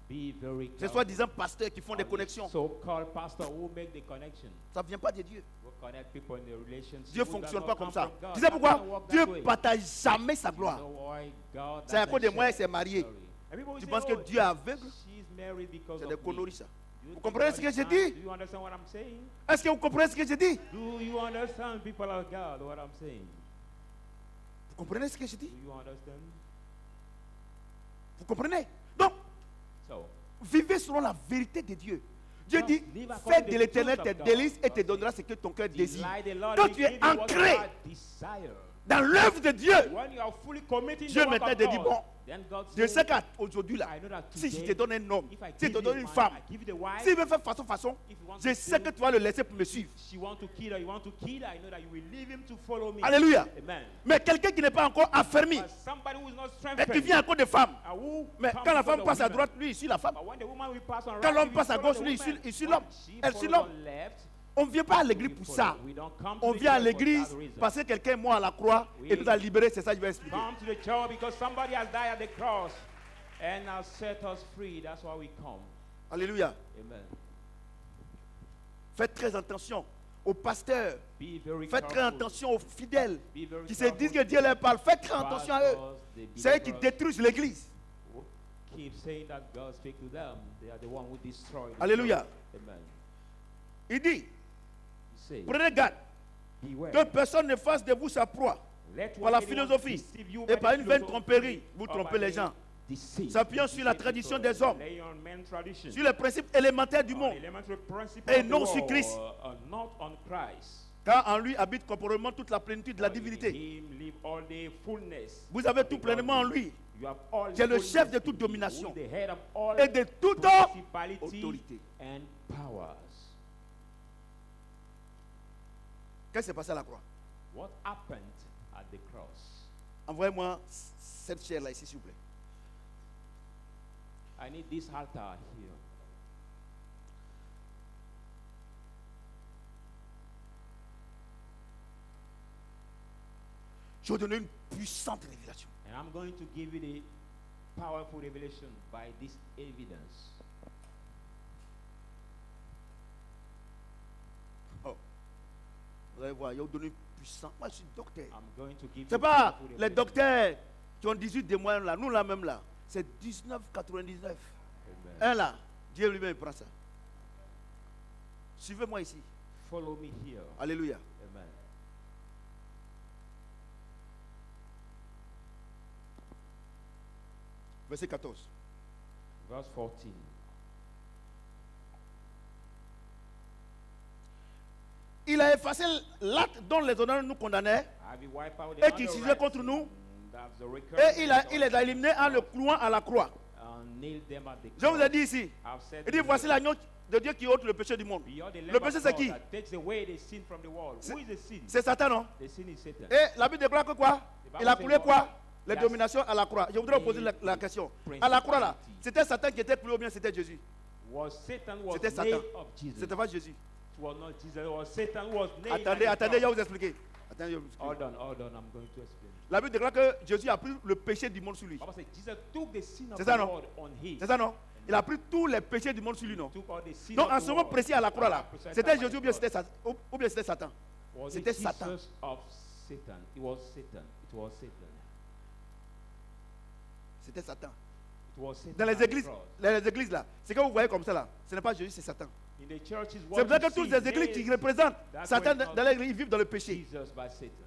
Be very C'est careful. soi-disant pasteurs qui font des connexions. So-called pastor who make the connection. Ça ne vient pas de Dieu. Who connect people in the relationship. Dieu ne who fonctionne does pas not comme come ça. from God. Tu sais pourquoi? Doesn't work Dieu that way. ne partage jamais sa You gloire. know why God C'est à cause de doesn't moi, elle share s'est mariée. glory. And people will Tu say, penses que oh, Dieu est aveugle? she's married because C'est of des me. conneries, ça. Do you Vous think comprenez God ce que is j'ai mad? dit? Do you understand what I'm saying? Est-ce que vous comprenez ce que j'ai dit? Do you understand, people of God, what I'm saying? Vous comprenez ce que j'ai dit? Do you understand? Vous comprenez? Donc, So, vivez selon la vérité de Dieu. Dieu Just dit, live according fais to de the l'éternel truth tes of God. délices et te God donnera ce que ton cœur désire. delight the Lord Quand will tu es give you what ancré your heart desire. dans l'œuvre de Dieu, When you are fully committing Dieu the work maintenant of te dit, God, bon, then God je says, sais qu'aujourd'hui là, I know that si je today, te donne un homme, if I si je give te donne you une a man, femme, I give you the wife, s'il veut faire façon, if you want je to sais kill que tu vas le laisser pour me suivre. she want to kill her, you want to kill her, I know that you will leave him to follow me. Alléluia. Amen. Mais quelqu'un qui n'est pas encore affermi But somebody who is not et qui strengthened, vient encore de femmes, and who mais comes quand la because femme of passe à women. droite, lui, il suit la femme. But when the woman will pass on Quand right, l'homme you passe à follow gauche, the lui, woman. il suit When l'homme. she Elle suit follows l'homme. on left, On ne vient pas à we l'église pour follow. ça. We don't come to On the vient à church for l'église that reason. parce que quelqu'un est mort à la croix et nous a libérés. C'est ça que je vais expliquer. Come to the church because somebody has died at the cross and has set us free. That's why we come. Alléluia. Amen. Faites très attention aux pasteurs. Be very Faites très careful. attention aux fidèles Be very qui se careful. disent que Dieu leur parle. Faites très attention à eux. Pastors, the C'est eux qui believers détruisent l'église. who keep saying that God speak to them. They are the one who destroy the Alléluia. church. Amen. Il dit, He says, prenez garde beware. que personne ne fasse de vous sa proie Let par la anyone philosophie deceive you et by par the une vaine philosophy tromperie. Vous or trompez by les the gens. deceit. S'appuyant sur la tradition des hommes, Lay on men's tradition. sur les principes élémentaires du On monde. elementary principle Et of the non sur world, Christ. Not on Christ. Car en lui habite corporellement toute la plénitude de la For in divinité. him live all the fullness. Vous avez tout pleinement en lui. You have all Qui est le fullness chef de in toute him, domination who is the head of all et de toute principality autorité. and powers. Qu'est-ce qui s'est passé à la croix? What happened at the cross? Envoyez-moi cette chair là ici, s'il vous plaît. I need this altar here. Je vais donner une puissante révélation. And I'm going to give you the powerful revelation by this evidence. Oh. Vous allez voir, je vais vous donner une puissante. Moi, je suis docteur. I'm going to give C'est you pas powerful les revelation. docteurs qui ont 18 des moyens là. Nous là même là. C'est 19,99. Amen. Un là. Dieu lui-même prend ça. Suivez-moi ici. Follow me here. Alléluia. Amen. Verset 14. Verse 14. Il a effacé l'acte dont les honneurs nous condamnaient Have you wiped out the et qui s'usait contre unrighteous, nous. that's the Et il les a recurrence éliminés en le clouant à la croix. and nailed them at the Je vous ai cross. dit ici. I've said Il dit to voici you, l'agneau de Dieu qui ôte le péché du monde. "Behold the Le Lamb péché of c'est God qui? that takes away the sin from the world." Who is the sin? C'est Satan, non? The sin is Satan. Et la Bible déclare que quoi? Il a coulé quoi? Les dominations à la croix. Je voudrais vous poser la question. À la croix là, c'était Satan qui était cloué ou bien c'était Jésus? Was Satan was C'était nailed Satan. of Jesus? C'était pas Jésus. It was not Jesus. It was Satan who was nailed. Attendez, at the attendez, je vais cross. vous expliquer. Attendez, je vais vous expliquer. Hold on. I'm going to explain. La Bible déclare que Jésus a pris le péché du monde sur lui. Bible says Jesus took the sin of C'est the ça, non? world on him. C'est ça, non? Il a pris tous les péchés du monde sur lui, non? Took all the sin Donc, of en the ce moment world. précis à la croix là, Precisely c'était by Jésus the ou bien cross. c'était Satan? Ou bien c'était Satan? Was it C'était Satan. Jesus of Satan? It was Satan. It was Satan. C'était Satan. It was Satan. Dans at les the églises, cross. les églises là, c'est que vous voyez comme ça là, ce n'est pas Jésus, c'est Satan. In the churches, C'est what pour ça you que toutes see les églises qui nailed représentent That's Satan why it's not dans l'église, ils vivent dans le péché. Jesus by Satan.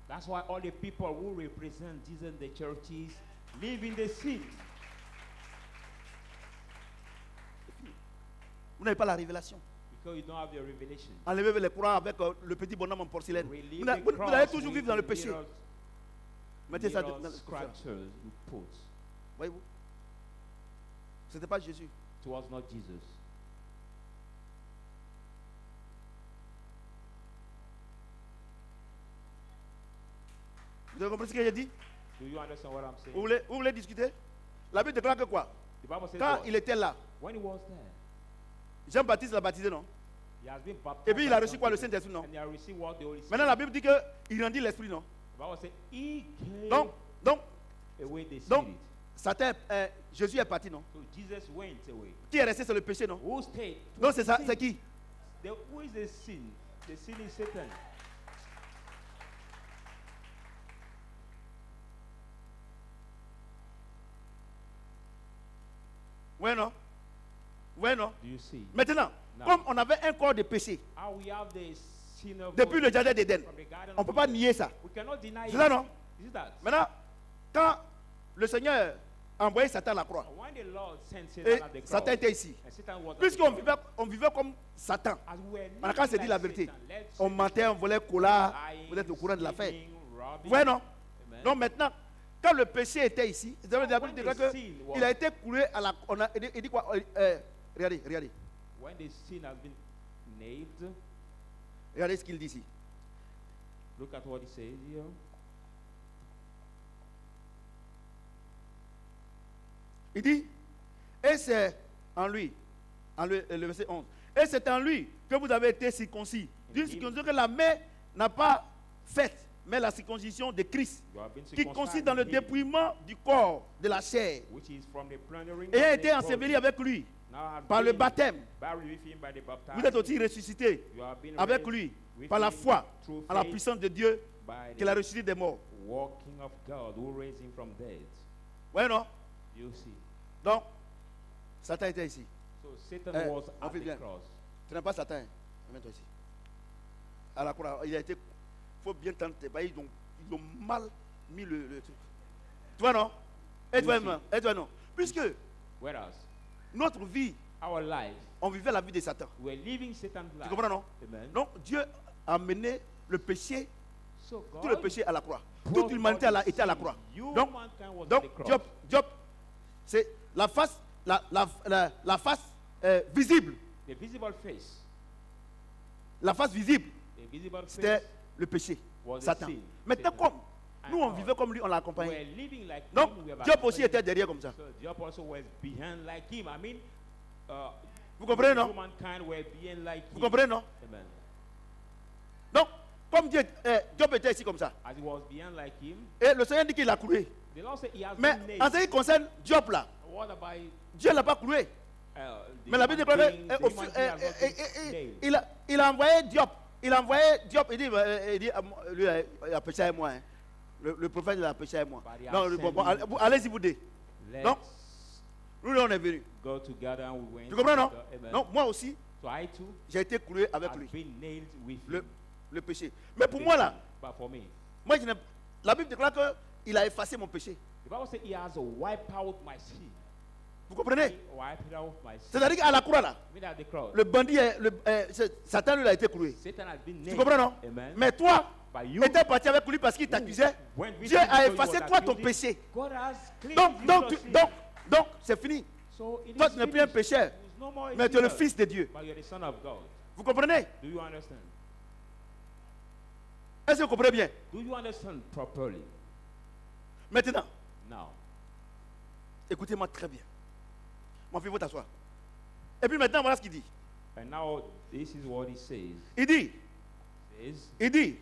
That's why all the people who represent Jesus in the churches live in the sin. Vous n'avez pas la révélation. Because you don't have the revelation. Enlevez les croix avec le petit bonhomme en porcelaine. Relieve Vous, the vous cross allez toujours with vivre dans le the péché. mirror- Mettez ça mirror dans le scratchers you put. Voyez-vous? Ce n'était pas Jésus. It was not Jesus. Vous avez compris ce que j'ai dit? Do you understand what I'm saying? Vous voulez discuter? La Bible déclare que quoi? The Bible says Quand what? il était là, When he was there, Jean-Baptiste l'a baptisé, non? he has been baptized. Et puis il a by reçu quoi? Le John Saint-Esprit, non? and he has received what the Holy Spirit. Maintenant la Bible dit qu'il rendit l'Esprit, non? The Bible says he gave Donc, away the donc Spirit. Satan, Jésus est parti, non? So Jesus went away. Qui est resté sur le péché, non? Who stayed? Donc c'est ça, Sin. c'est qui? Who is the sin? The sin is Satan. Ouais, non? Ouais, non? Do you see? Maintenant, Now. comme on avait un corps de péché How we have the sin of depuis God le jardin d'Éden, from the Garden on ne of peut pas Eden. nier ça. We cannot deny C'est it. ça, non? Is it that? Maintenant, quand le Seigneur a envoyé Satan à la croix, When the Lord sent et Satan at the cross, Satan était ici, and Satan was at the puisqu'on cross, vivait comme Satan, as we were maintenant quand living c'est dit la like vérité, Satan, let's on say mentait, on volait, cola, lying, vous êtes au courant de l'affaire. stealing, robbing. Vous voyez, non? Amen. Donc maintenant, quand le péché était ici, la Bible When déclare the que sin was- il a été coulé à la... il dit quoi? Regardez. When the sin has been nailed, Regardez ce qu'il dit ici. look at what he says here. Il dit, et c'est en lui, le verset 11, et c'est en lui que vous avez été circoncis, d'une circoncision que la main n'a pas faite, mais la circoncision de Christ, You have been qui circumcised consiste dans le in him, dépouillement du corps, de la chair, which is from the plundering et a of été the enseveli body. avec lui Now have par le been baptême. buried with him by the baptism. Vous êtes aussi ressuscité You have been avec raised lui with par la him foi through à la faith puissance de Dieu by qu'il a the ressuscité des morts. working of God who raised him from dead. Oui, non? You see. Donc, Satan était ici. So Satan Eh, was on at fait the bien. cross. Ce n'est pas Satan. Hein. Amène-toi ici. À la croix, il a été. Il faut bien tenter. Bah, ils ont mal mis le truc. Tu vois, non? Et toi, Oui, non? Et toi, non? Puisque Whereas notre vie, our life, on vivait la vie de Satan. we're living Satan's Tu life. comprends, non? Amen. Donc, Dieu a mené le péché, So tout le God péché à la croix. brought Toute l'humanité all the était à la sin. croix. Humankind Donc, was at donc the cross. Job, c'est la face, la face visible. The visible face. La face visible, The visible c'était face le péché, was the Satan. sin. Maintenant, Satan. comme nous, on vivait comme lui, on l'a accompagné. We're living like Donc, him. We have Job aussi accompanied était him. derrière comme ça. So Job also was behind like him. I mean, Vous comprenez, non? humankind were being like Vous him. comprenez, non? Amen. Donc, Comme Dieu, Job était ici comme ça. as he was behind like him, Et le Seigneur dit qu'il a cloué. the Lord said he has Mais been en nailed. ce qui concerne Job là, What about Dieu ne l'a pas cloué. the Mais la Bible human déclare being, que, the human being has not been nailed? il a envoyé Diop. Il a envoyé Diop. Il dit lui, il a péché avec moi. Hein. Le prophète il a péché avec moi. But he Non, has bon, sent him. allez-y vous deux. Let's Donc, nous on est venus. go together and we went. Tu comprends non? together. Amen. Non, moi aussi, So I too j'ai été cloué avec have lui. been nailed with Le, him. le péché. Mais pour moi là, But for me, moi, la Bible déclare qu'il a effacé mon péché. the Bible said he has wiped out my sin. Vous comprenez? He wiped out my sin. C'est-à-dire qu'à la croix là, Even at the cross, le bandit, Satan lui a été cloué. Satan has been Tu nailed. comprends non? Amen. Mais toi, But you, étais parti avec lui parce qu'il t'accusait. went with Dieu him a because he effacé was toi ton accusing. péché. God has cleansed Donc, you donc, your sin. donc, c'est fini. So it Toi, is tu n'es plus un finished. pécheur, There is no more a mais tu es le sinner, fils de Dieu. but you're the son of God. Vous comprenez? Do you understand? Est-ce que vous comprenez bien? Do you understand properly? Maintenant, Now, écoutez-moi très bien. Mon fils, vous t'asseoir. Et puis maintenant, voilà ce qu'il dit. and now this is what he says. Il dit,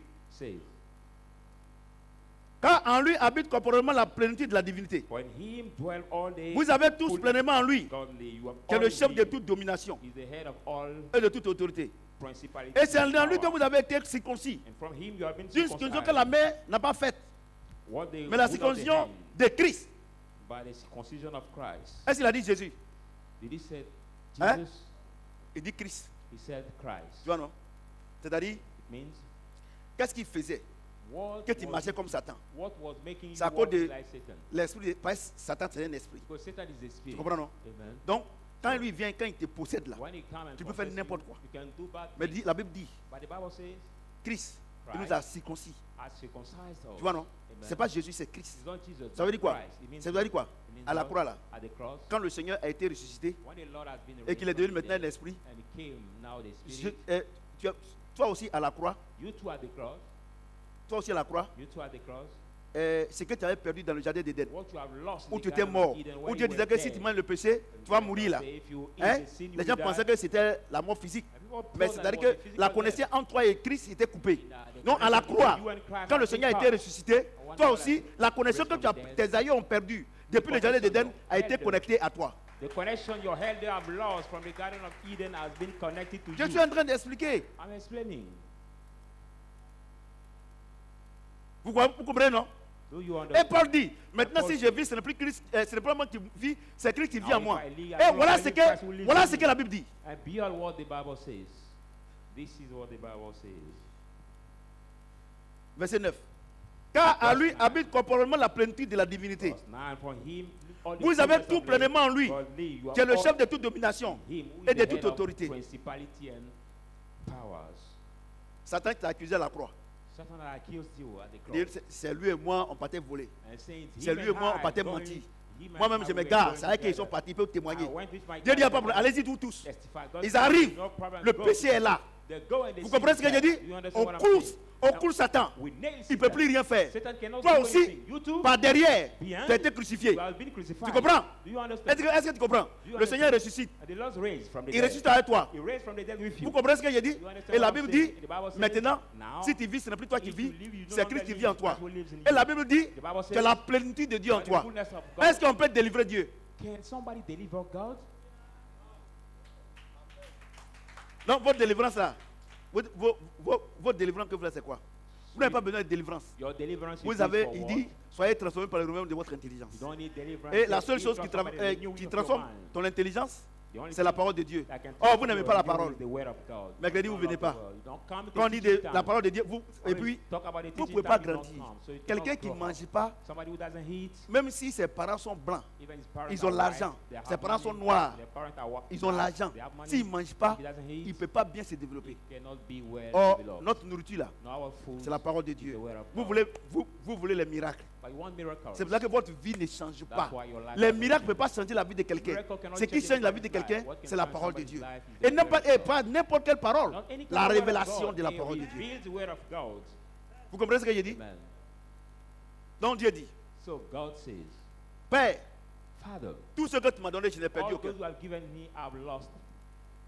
car en lui habite corporellement la plénitude de la divinité. When him dwell all day, Vous avez tous fully pleinement en lui, godly, you have qui est all le in chef de him. toute domination He's the head of all et de toute autorité. principalities. Et c'est en and lui que power. vous avez été circoncis. And from him you have been D'une circoncision circumcised. que la mère n'a pas faite, What they mais la would not circoncision be de Christ. by the circumcision of Christ. Est-ce qu'il a dit Jésus? Did he say Hein? Jesus? Il dit Christ. He said Christ. Tu vois, non? C'est-à-dire, It means qu'est-ce qu'il faisait que tu marchais comme Satan? what was making you C'est à cause walk de like Satan? l'esprit. Parce que Satan, c'est un esprit. Because Satan is the Tu spirit. comprends, non? Amen. Donc, quand lui vient, quand il te possède là, When he come and tu peux faire confess n'importe you, quoi. you can do bad mais things. la Bible dit, But the Bible says, Christ, il Christ nous a circoncis. as circumcised us. Tu vois, non? Amen. C'est pas Jésus, c'est Christ. It's not Jesus, Ça veut but dire quoi? Christ. It means Ça veut dire quoi? it means À la what? croix là, At the cross, quand le Seigneur a été ressuscité when the Lord has been et qu'il est raised devenu from the maintenant un dead, esprit, and he came now the spirit, toi aussi à la croix, you too at the cross, toi aussi à la croix, you too at the cross, ce que tu avais perdu dans le jardin d'Éden, what you have lost in où the tu étais Garden of mort, Eden, où where Dieu you disait were que si dead. tu manges le péché, tu vas mourir là. Say, if you eat Hein? the sin, you Les gens will pensaient die. que c'était la mort physique. And people Mais thought that c'est-à-dire it was a que physical la death. connexion entre toi et Christ était coupée. The Non, à la connection croix, between you and Christ quand le has Seigneur a been été cut. ressuscité, toi aussi, la connexion que tes aïeux ont perdue depuis le jardin d'Éden a été connectée à toi. The connection your elder have lost from the Garden of Eden has been connected to Je you. suis en train d'expliquer. I'm explaining. Vous comprenez, non? Do you Et understand? Paul dit, maintenant Paul si je vis, ce n'est plus Christ, ce n'est pas moi qui vis, c'est Christ qui vit Now, en moi. if I live, Et I voilà live, ce Christ will live voilà in ce me. que la Bible dit. And behold what the Bible says. This is what the Bible says. Verset 9. Car à lui habite corporellement la plénitude de la divinité. Verse 9, for him, all the Vous avez fullness tout of pleinement en lui, godly, you have qui est le all chef de toute domination him who et is de the toute head of autorité. principality and powers. Satan t'a accusé à la croix. Satan that accused you at the Il cross. dit, c'est lui et moi, on partait voler. And saying, C'est him lui et and moi, on I partait going- mentir. him and Moi-même, I je me were gare. going C'est vrai qu'ils together. sont partis, ils peuvent témoigner. I went with my Dieu dit, il n'y a God pas de problème. and Allez-y tous. testify. God Ils said, arrivent. no problem, Le go. péché est là. They go and they Vous see comprenez ce que the j'ai dit? death. You understand On what I'm coule, saying? on coule Satan. We nail Il ne Satan. peut plus rien faire. Satan cannot Toi do aussi, anything. You too, par derrière, behind, tu as été crucifié. you have been crucified. Tu comprends? Do you understand? Est-ce que tu comprends? you Le Seigneur ressuscite. And the Lord raised from the Il dead. ressuscite avec toi. He raised from the dead with you. Vous comprenez ce que j'ai dit? You understand Et la what Bible I'm dit, saying? The Bible says, maintenant, now, si tu vis, ce n'est plus toi qui if vis, you live, you no c'est longer Christ qui live, vit en it's toi. Christ who lives in Et you. la Bible dit, The Bible tu as says, la plénitude de Dieu en by the toi. fullness of God. Est-ce qu'on peut délivrer Dieu? Can somebody deliver God? Non, votre délivrance là, votre délivrance que vous voulez, c'est quoi? Vous n'avez pas besoin de délivrance. Your deliverance Vous is avez, for il what? dit, soyez transformés par le royaume de votre intelligence. You don't need deliverance. Et la Just seule be chose qui transformed by the renewing of your transforme mind. ton intelligence, The only c'est la thing parole de Dieu. that can Oh, vous transform n'aimez your pas la renewing parole. is the word of God. Mercredi, You vous don't venez love pas. the world. You don't come to Quand on the dit teaching de la time. parole de Dieu, vous, et When we puis, talk about the vous ne teaching pouvez pas time, you don't grandir. come, so you cannot Quelqu'un qui grow ne up. mange pas, Somebody who doesn't eat, même si ses parents sont blancs, even his parents ils ont are l'argent. white, they have Ses parents sont money, noirs, their parents are white, ils ont l'argent. they have money. S'ils ne mangent pas, If he doesn't eat, il ne peut pas bien se développer. he cannot be well Or, developed. notre nourriture là, No, our food c'est la parole de is Dieu. the word of Vous God. voulez les miracles. But you want miracles. C'est pour ça que votre vie ne change pas. That's why your life Les doesn't miracles ne change. peuvent pas changer la vie de quelqu'un. Miracle cannot Ce qui change change la vie de anybody's life. quelqu'un, What can c'est la change parole de somebody's Dieu. life is Et the non word pas, of et God. pas n'importe quelle parole. Not any kind La of word of révélation God. de la He parole de Dieu. reveals the word of God. Vous comprenez ce que j'ai dit? Amen. Donc Dieu dit, So God says, Père, Father, tout ce que tu m'as donné, je l'ai all perdu those aucun. who have given me, I've lost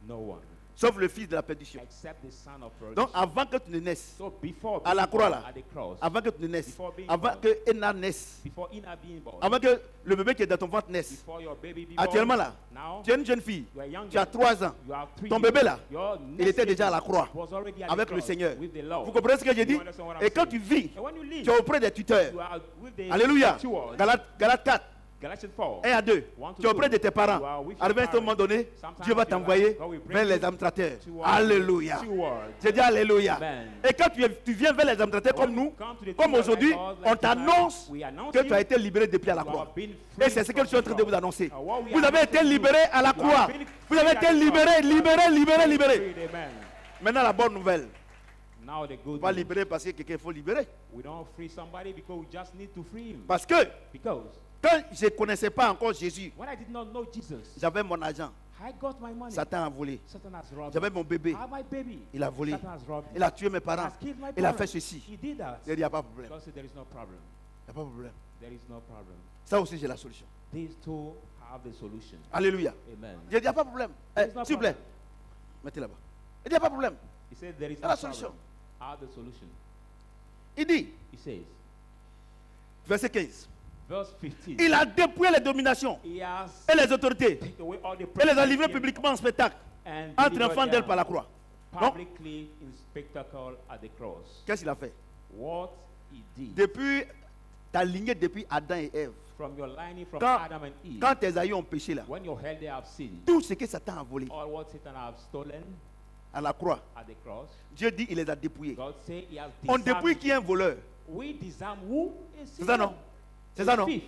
no one. sauf le fils de la perdition. except the son of Donc perdition. avant que tu ne naisses, So before à la being croix born là, at the cross, avant que tu ne naisses, Before being avant born. que Ena naisse, before Ina being born, avant que le bébé qui est dans ton ventre naisse, before your baby be actuellement born, là, now tu es une jeune fille, you are young tu as girl. 3 ans, You have 3 ton years. bébé là, Your il next était déjà à la baby croix was already at avec the le cross Seigneur. with the Lord. Vous comprenez ce que j'ai dit? You understand what I'm Et quand saying? tu vis, And when you live, tu es auprès des tuteurs. you are with the Alléluia. stewards. Galates 4, Galatians 4. 1 à 2. 1 to Tu es auprès 2. de tes parents. You are with your Arrivé à un moment donné, Sometimes Dieu va in your t'envoyer life, God will bring vers les you administrateurs. towards Alléluia. stewards. J'ai dit Alléluia. Amen. Et quand tu viens vers les administrateurs comme nous, Come to the comme teachers aujourd'hui, like us, like on t'annonce tonight, we announce que tu as you, été libéré depuis à la you croix. have been Et free c'est ce que from je suis en train de the vous annoncer. cross. What we Vous are avez été announcing you, libéré à la you croix. have been Vous avez free été at the cross. libéré. Freed, amen. Maintenant, la bonne nouvelle. Now the good Pas news. libéré parce que quelqu'un faut libérer. We don't free somebody because we just need to free him. Parce que Because quand je ne connaissais pas encore Jésus, when I did not know Jesus, j'avais mon argent. I got my money. Satan a volé. Satan has robbed J'avais me. mon bébé. I have my baby. Il a volé. Satan has robbed me. Il a tué mes He parents. has killed my Il a parents. fait ceci. He did that. Il n'y a pas de problème. God said there is no problem. Il n'y a pas de problème. There is no problem. Ça aussi, j'ai la solution. These two have the solution. Alléluia. Amen. J'ai dit, il n'y a pas de problème. There is no S'il vous plaît, problem. mettez là-bas. Il dit, il n'y a pas de problème. He said there is C'est no la problem. solution. I have the solution. Il dit, He says, verset 15, verse 15. il a dépouillé les dominations He has et les autorités taken away all the et les a livrés principalities publiquement en spectacle and en delivered triomphant d'elle them par la croix. Donc, publicly in spectacle at the cross. qu'est-ce qu'il a fait? What he did Depuis ta lignée, depuis Adam et Ève, from your lineage from quand, Adam and Eve, quand tes aïeux ont péché là, when your elder have sinned, tout ce que Satan a volé all what Satan have stolen à la croix, at the cross, Dieu dit il les a dépouillés. God say he has On disarmed. dépouille qui est un voleur. We disarm who is C'est ça non? C'est ça non? thief.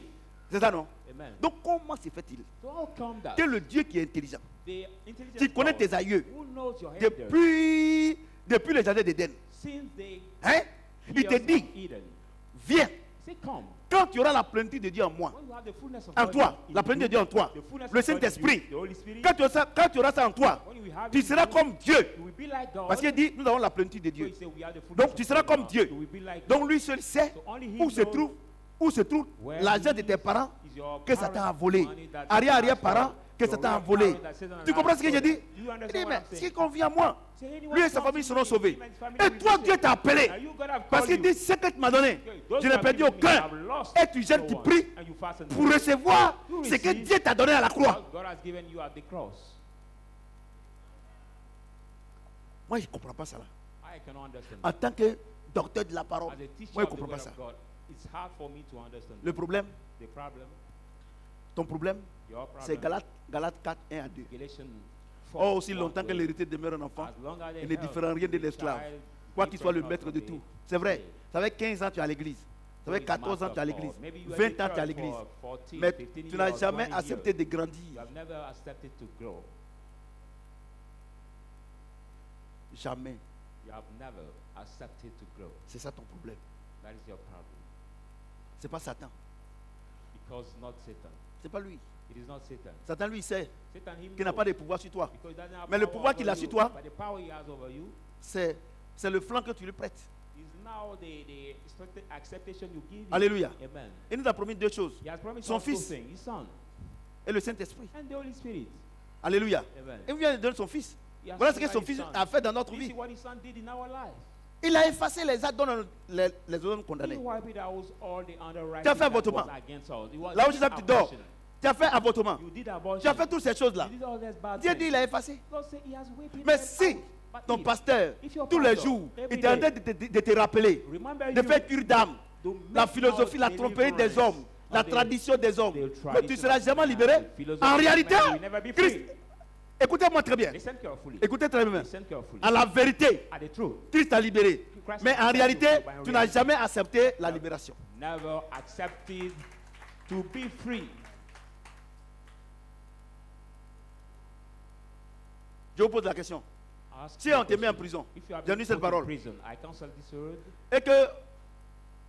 C'est ça non? Amen. Donc comment se fait-il So how come that que le Dieu qui est intelligent, the intelligent qui connaît God tes aïeux who knows your elder depuis le jardin d'Éden, since they hein? Il te years dit, of Eden, viens, say come quand tu auras la plénitude de Dieu en moi, when you have the fullness of en God toi, in la plénitude de you, Dieu en toi, the fullness le of God in Saint-Esprit, you, the Holy Spirit, quand tu auras ça en toi, when you have tu it in seras you, comme Dieu. you will be like God. Parce qu'il dit, nous avons la plénitude de So Dieu. he said, we have the fullness Donc of tu seras God comme now. Dieu. You will be like Donc God. lui seul sait So only he où se knows trouve where l'argent he de tes parents is your que Satan a parents' volé. money that Arrière-arrière-parents que your Satan a real volé. parents that Satan Tu has comprends ce que j'ai dit? stolen. You Il understand dit, what mais I'm ce saying? qui convient à moi, Say, anyone lui et sa comes famille to seront me, sauvés. him and his family Et will toi, be Dieu saved. t'a appelé. Now you God have Parce called qu'il you. dit, ce que tu m'as donné, Those je ne who l'ai have perdu given me, I aucun. have lost Et tu jettes, no tu one. pries And you fast and pour pray. recevoir You ce que receive Dieu t'a donné à la croix. what God has given you at the cross. Moi, je ne comprends pas ça là. I cannot understand. En tant que docteur de la parole, As a teacher moi, je ne of the comprends pas word ça. of God, it's hard for me to understand. Le problème, The problem, ton problème, your c'est problem, Galates 4, 1 à 2. Galatians 4, Or, aussi 1 longtemps to que 8. l'héritier demeure un enfant, As long as il they ne diffère rien de help l'esclave. the child, Quoi qu'il soit le different maître de from tout. the C'est vrai. slave. Ça fait 15 ans tu es à l'église. Ça fait So 14 ans it's tu es à master l'église. for. Maybe you are 20 in ans tu es à church l'église. for 14, Mais 15 tu n'as years, jamais 20 accepté years. de grandir. You have never accepted to grow. Jamais. You have never accepted to grow. C'est ça ton problème. That is your problem. C'est pas Satan. Because not Satan. C'est pas lui. It is not Satan. Satan lui il sait Satan him qu'il n'a knows. pas de pouvoir sur toi. Because he doesn't have Mais le power pouvoir over qu'il a you. sur toi, But the power he has over you C'est le flanc que tu lui prêtes. is now the acceptation you give him. Alléluia. Amen. Il nous a promis deux choses. He has promised Son us two fils. things, his son Et le Saint-Esprit. and the Holy Spirit. Alléluia. Amen. Et il vient de donner son fils. He has Voilà ce que given son fils his son. a fait dans notre This is vie. what his son did in our life. Il a effacé les actes dont les hommes He condamnés. wiped out all the Tu as unrighteous fait that avortement. was against us. It was Là où tu sais que tu dors, abortion. tu as fait avortement. You did abortion. Tu as fait toutes ces choses-là. You did all these bad Dieu things. dit il a effacé. God said he has wiped Mais them si out. But ton if- pasteur, if your tous les pastor, jours, every il est en train day, de te rappeler, remember de you faire cure d'âme, to la make philosophie, out la tromperie des deliverance hommes, la of the- tradition des hommes. the Mais tu tradition seras of jamais man, libéré. the philosophy En of réalité, man, you will never be Christ, free. écoutez-moi très bien. Listen carefully. Écoutez très bien. Listen carefully. À la vérité, At the truth, Christ t'a libéré. Christ Mais has en set réalité, you free, but in tu n'as reality, jamais accepté la libération. never accepted to be free. Je vous pose la question. Ask Si the on te met en question. prison, If you have j'ai been dit cette put in parole, prison, I cancel this word, et que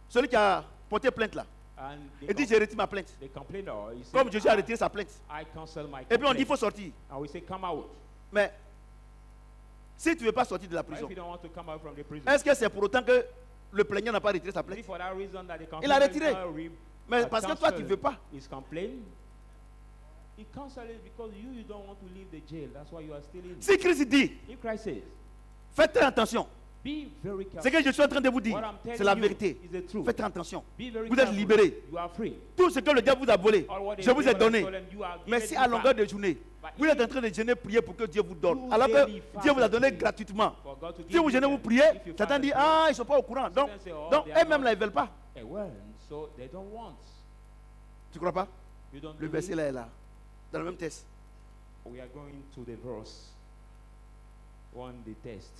celui qui a porté plainte là, and il dit je retire ma plainte. the complainer, he said, Comme Jésus a retiré sa plainte. I cancel my Et puis on dit il complaint. faut sortir. And we say, come out. Mais si tu ne veux pas sortir de la But prison, if you don't want to come out from the prison, est-ce que c'est pour autant que le plaignant n'a pas retiré sa is it plainte? for that reason that the Il a complainer retiré. is not Mais parce que toi tu ne veux pas. his complaint? He cancelled it because you don't want to leave the jail. That's why you are still in. Si Christ dit, If Christ says, faites très attention. be very Ce careful. que je suis en train de vous dire, What I'm telling c'est la you vérité. is the truth. Faites très attention. Be very Vous êtes careful. libérés. You are free. Tout ce que le diable vous a volé, All what the je vous ai devil has donné. stolen, you are Mais given si it à longueur back. de journée, But vous if êtes en train de gêner, prier pour que Dieu vous donne, you alors que daily Dieu vous a fast donné and pray gratuitement. for God to Si give vous you gênez, them, vous priez, if you Satan fast dit, and pray, ah, ils ne sont pas au courant. Donc, Satan say, oh, donc they are eux-mêmes, not là, ils ne veulent pas. aware, so they don't want. Tu ne crois pas? You don't Le believe? verset là est là, dans le même texte. We are going to the verse on the test.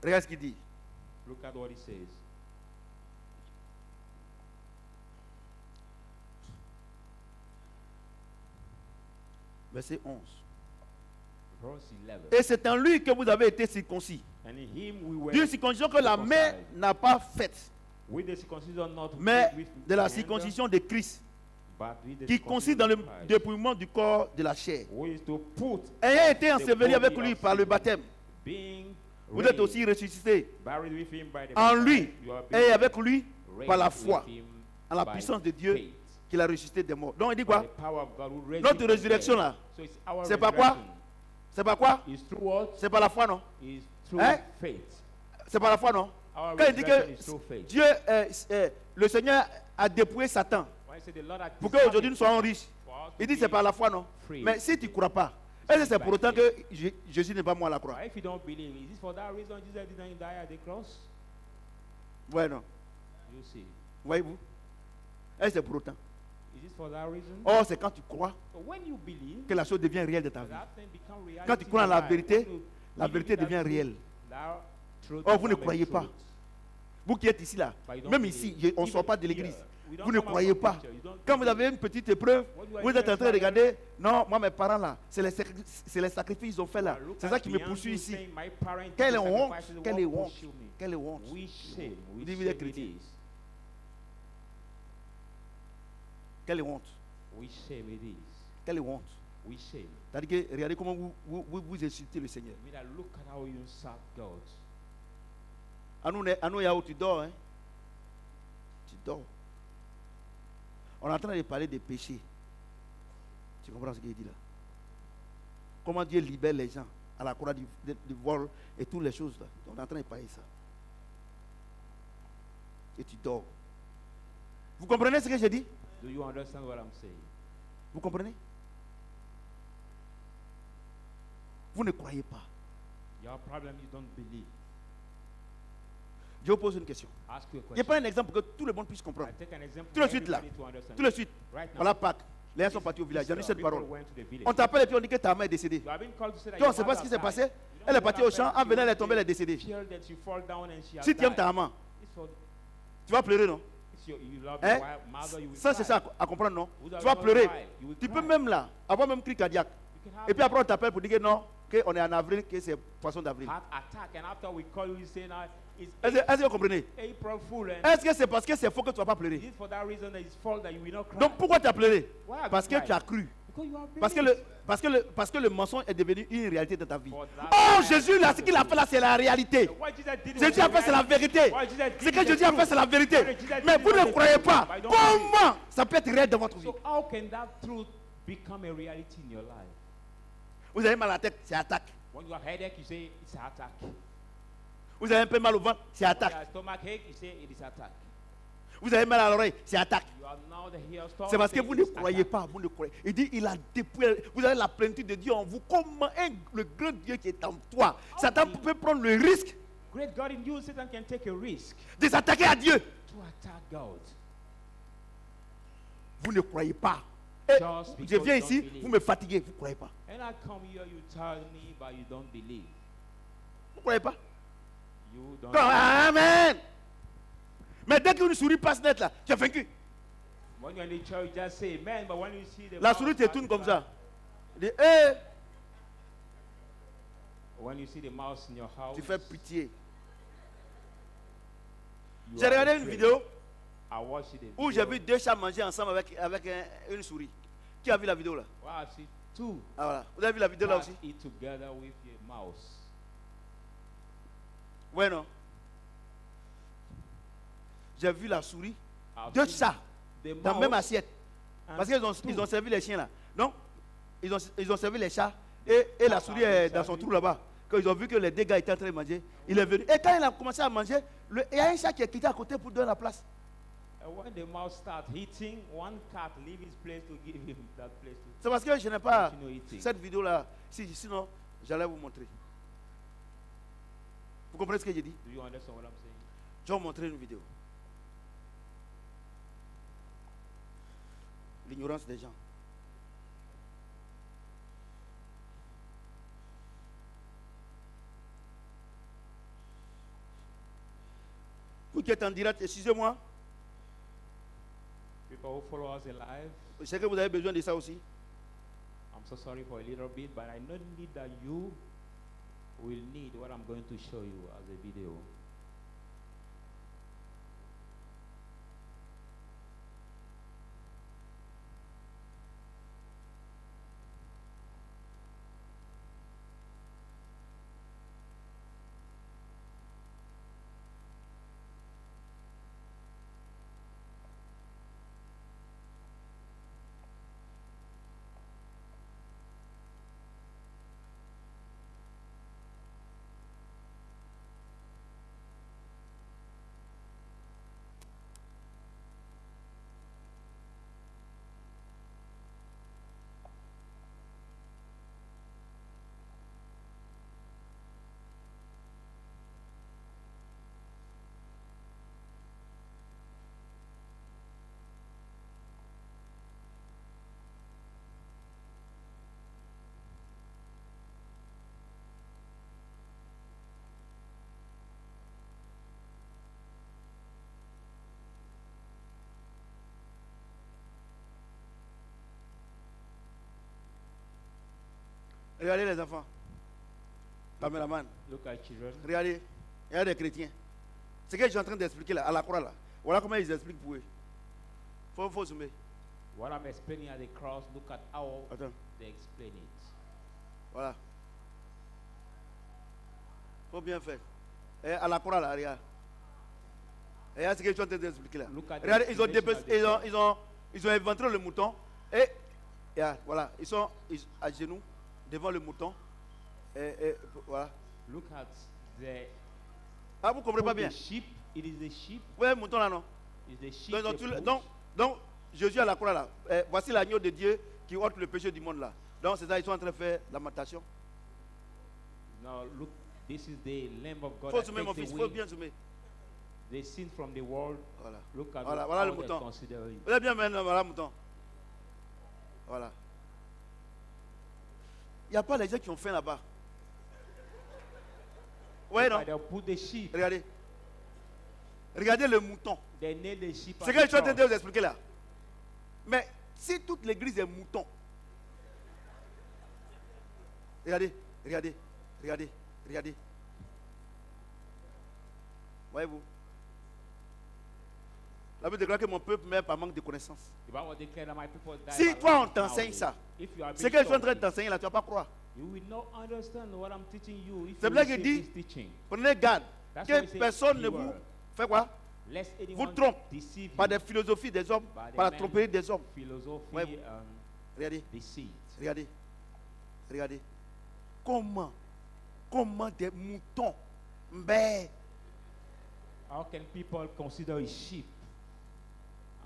Regarde ce qu'il dit. Look at what it says. Verset 11. Verse 11. Et c'est en lui que vous avez été circoncis. And in him we were D'une circoncision que la main n'a pas faite, with the circumcision not mais with de la hand, circoncision de Christ, but with the qui consiste dans le circumcision of Christ, dépouillement du corps de la chair. who is to put Ayant été enseveli the avec body lui of par le sin, baptême, being vous êtes aussi ressuscités buried with him by the en baptism, lui you are et avec lui raised par la with foi, him en la by puissance de Dieu faith, qu'il a ressuscité des morts. Donc il dit by quoi? the power of God who raised Notre him from résurrection dead. là, So it's our c'est pas quoi? resurrection. c'est pas quoi? It's through what? C'est pas la foi, non? Is through Hein? faith. C'est pas la foi, non? Our Quand il dit resurrection is que through faith. Dieu, le Seigneur a dépouillé Satan When I say the Lord had pour qu'aujourd'hui nous decided soyons riches, for us to il dit be c'est par la foi, non? free. Mais si tu ne crois pas, est-ce que c'est pour autant que Jésus n'est pas moi à la croix? If you don't believe, is it for that reason Jesus didn't die at the cross? Ouais, non. You see. Voyez-vous? Est-ce que c'est pour autant? Is it for that reason? Or, c'est quand tu crois So when you believe, que la chose devient réelle de ta vie. that thing become reality Quand tu in crois en your la life. vérité, When you la believe vérité that devient truth, réelle. that truth Or, vous ne become a croyez pas. truth. Vous qui êtes ici, là, But you don't même believe. ici, on ne sort Even pas de here, l'église. we don't Vous ne come out croyez from pas. picture. You don't Quand vous believe. avez une petite épreuve, When you are vous in êtes en train de Jerusalem, regarder. Non, moi, mes parents là, c'est les sacrifices qu'ils ont fait là. look C'est at ça qui me beyond poursuit you ici. saying, my parents did Quelle the honte, sacrifices, quelle what honte, pursue me? quelle honte. We shame, we Dis-vous shame les it chrétiens. is. Quelle honte, We shame it is. quelle honte. We shame. C'est-à-dire que regardez comment vous insultez le Seigneur. I mean, I look at how you serve God. À nous, Yahoo, tu dors, hein? Tu dors. On est en train de parler des péchés. Tu comprends ce qu'il dit là? Comment Dieu libère les gens à la croix du vol et toutes les choses là. On est en train de parler ça. Et tu dors. Vous comprenez ce que j'ai dit? Do you understand what I'm saying? Vous comprenez? Vous ne croyez pas. Your problem, you don't believe. Je vous pose une question. Ask you a Je question. prends un exemple pour que tout le monde puisse comprendre. I take an example Tout de for suite là. everybody to understand. Tout de suite. Right now, Voilà Pâques. Les gens sont partis au village. J'en ai cette people parole. went to the village. On t'appelle et puis on dit que ta mère est décédée. You have been called to say that Toi, on your ne sait pas ce mother qui s'est died. passé. You don't Elle est know partie what au champ. happened. En venant, elle est She tombée, elle est was décédée. killed and she fall down and she has Si tu aimes died. ta maman, It's for- tu vas pleurer, non? it's you love Hein? your wife, mother, you will Ça, c'est cry. ça à comprendre, non? Without Tu vas your pleurer. cry, you will Tu peux cry. même là, avoir même cri cardiaque. You can have Et puis après, on t'appelle pour dire que non, qu'on est en avril, que c'est poisson d'avril. heart attack, and after we call you, you say now it's Est-ce que vous comprenez? April Fool, and Est-ce que c'est parce que c'est faux que tu ne vas pas is pleurer? it for that reason that it's fault that you will not cry? Donc pourquoi tu as pleuré? Why have Parce you que cried? tu as cru. Because you have Parce que le mensonge est devenu une réalité de ta vie. For that Oh, reason. Jésus, là, ce qu'il a fait là, c'est la réalité. What Jesus did Jésus was a fait, c'est la vérité. What Jesus did Ce que is the Jésus a fait, truth. c'est la vérité. What Jesus Mais did vous was ne the croyez truth. pas. I don't believe. Comment ça peut être réel dans votre vie? So how can that truth become a reality in your life? Vous avez mal à la tête, c'est attaque. When you have headache, you say it's an attack. Vous avez un peu mal au ventre, c'est When attaque. you have stomach ache, you say it is attack. Vous avez mal à l'oreille, c'est attaque. You are now the hailstorm. C'est parce que say vous it ne is croyez attack. pas, vous ne croyez. Il dit, il a dépouillé. Vous avez la plénitude de Dieu en vous. Comment le grand Dieu qui est en toi, Satan peut prendre le risque Great God in you, Satan can take a risk de s'attaquer à Dieu. to attack God. Vous ne croyez pas. Et Just je because viens you ici, don't believe. vous me fatiguez, vous ne croyez pas. And I come here, you tell me, but you don't believe. Vous ne croyez pas. You don't. Amen. Mais dès qu'une souris passe net là, tu es vaincu. When you're in the church, you just say amen, but when you see the La mouse souris te tourne comme passing ça. Il dit, hé, by, when you see the mouse in your house, tu fais pitié. you J'ai are regardé une afraid. vidéo I watched it. où j'ai vu deux chats manger ensemble avec une souris. Qui a vu la vidéo là? Wow, I see two Ah voilà. Vous avez vu la vidéo là cats aussi? eat together with a mouse. Ouais, non. J'ai vu la souris, I've deux seen chats the dans la même mouse assiette. Parce qu'ils ont servi les chiens là. Donc, ils ont servi les chats et la souris est dans son trou là-bas. Quand ils ont vu que les deux gars étaient en train de manger, il est venu. Et quand il a commencé à manger, il y a un chat qui est quitté à côté pour donner la place. And when the mouse start eating, one cat leave his place to give him that place to C'est parce que je n'ai pas continue eating. cette vidéo-là. Sinon, j'allais vous montrer. Vous comprenez ce que j'ai dit? Do you understand what I'm saying? Je vais vous montrer une vidéo. L'ignorance des gens. Vous qui êtes en direct, excusez-moi. People who follow us alive, Je sais que vous avez besoin de ça aussi. I'm so sorry for a little bit, but I know need that you will need what I'm going to show you as a video. Regardez les enfants. Caméraman. Look at children. Regardez. Il y a des chrétiens. Ce que je suis en train d'expliquer là, à la croix là. Voilà comment ils expliquent pour eux. Faut zoomer. What I'm explaining at the cross, look at how Attends. they explain it. Voilà. Faut bien faire. Et à la croix là, regarde. Regarde ce que je suis en train d'expliquer là. Look at the Regardez, ils ont explanation dépecé, at the cross. ils ont inventé le mouton. Et voilà, ils sont à genoux devant le mouton. Et voilà. Look at the, Ah, vous comprenez pas bien? the sheep. It is the sheep. Ouais, le mouton là non. It's the sheep. Donc, they push. donc, Jésus à la croix là. Voici l'agneau de Dieu qui ôte le péché du monde là. Donc c'est ça, ils sont en train de faire lamentation. Now look, this is the Lamb of God Faut that zoomer mon takes fils, faut away bien zoomer. the sin from the world. Voilà. Look at Voilà, how voilà le they mouton. consider it. Vous avez bien maintenant, voilà le mouton. Voilà. Il n'y a pas les gens qui ont faim là-bas. Ouais, non? But they'll put the sheep. Regardez. Regardez le mouton. They nail the sheep. C'est at ce que je the suis en train de cross. vous expliquer là. Mais si toute l'église est mouton, regardez, regardez, regardez, regardez. Voyez-vous? La Bible déclare que mon peuple meurt par manque de connaissance. The Bible declares that my people die Si by toi on lack of t'enseigne knowledge. ça, If you are ce being que je suis en train de taught t'enseigner là, tu ne vas pas croire. it, you will not understand what I'm teaching you if C'est you pour ça qu'il receive dit, this teaching. prenez garde That's que why he says, personne ne beware. vous fait quoi? Lest Vous anyone trompe deceive par you des philosophies des hommes, by the par la man- tromperie des hommes. philosophy Ouais. and Regardez, deceit. regardez, regardez. Comment des moutons, mais How can people consider a sheep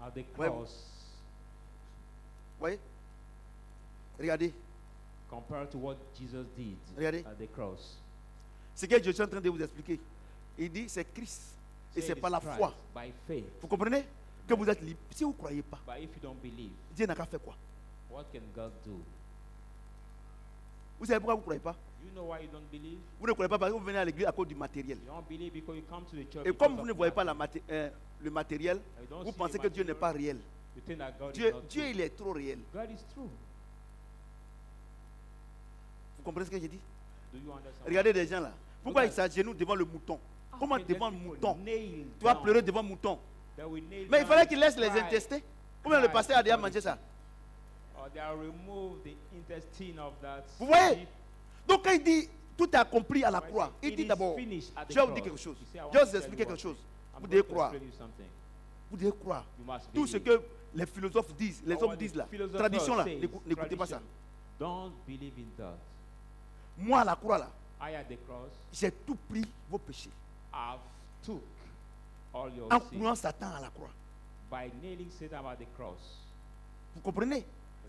at the Ouais. cross voyez, regardez, compared to what Jesus did Regardez. at the cross? ce que je suis en train de vous expliquer. Il dit c'est Christ et Say c'est it par is la Christ foi. by faith. Vous comprenez que vous êtes libre. Si vous ne croyez pas, But if you don't believe, Dieu n'a qu'à faire quoi? what can God do? Vous savez pourquoi vous ne croyez pas? You know why you don't believe? Vous ne croyez pas parce que vous venez à l'église à cause du matériel. You don't believe because you come to the church. Et because comme vous of ne voyez pas matter. le matériel, You don't vous see pensez the que Dieu n'est material. pas réel. You think that God is Dieu, not Dieu true. il est trop réel. God is true. Vous comprenez ce que j'ai dit? Do you understand? Regardez les gens là. Pourquoi Look ils s'agenouillent devant le mouton? How Comment can devant le these people mouton? nail Tu vas down- pleurer devant le mouton. they will nail Mais il down fallait the qu'il laisse les pride, intestins. Combien le pride pasteur a déjà before mangé the ça? Or they will remove the intestine of that Vous voyez? sheep. Donc quand il dit tout est accompli à la When he croix, says, il "It dit is d'abord, finished at the je vais vous cross." dire quelque chose. You see, I Je want vais to vous tell expliquer you quelque chose. I'm Vous going devez to croire. explain you something. Vous devez croire. You must Tout ce believe. que les philosophes disent, les Or hommes what the disent là, philosopher tradition là, says, n'écoutez pas ça. tradition. Don't believe in that. Moi à la croix là, I at the cross j'ai tout pris vos péchés. have took all your En sins clouant Satan à la croix. by nailing Satan at the cross. Vous comprenez?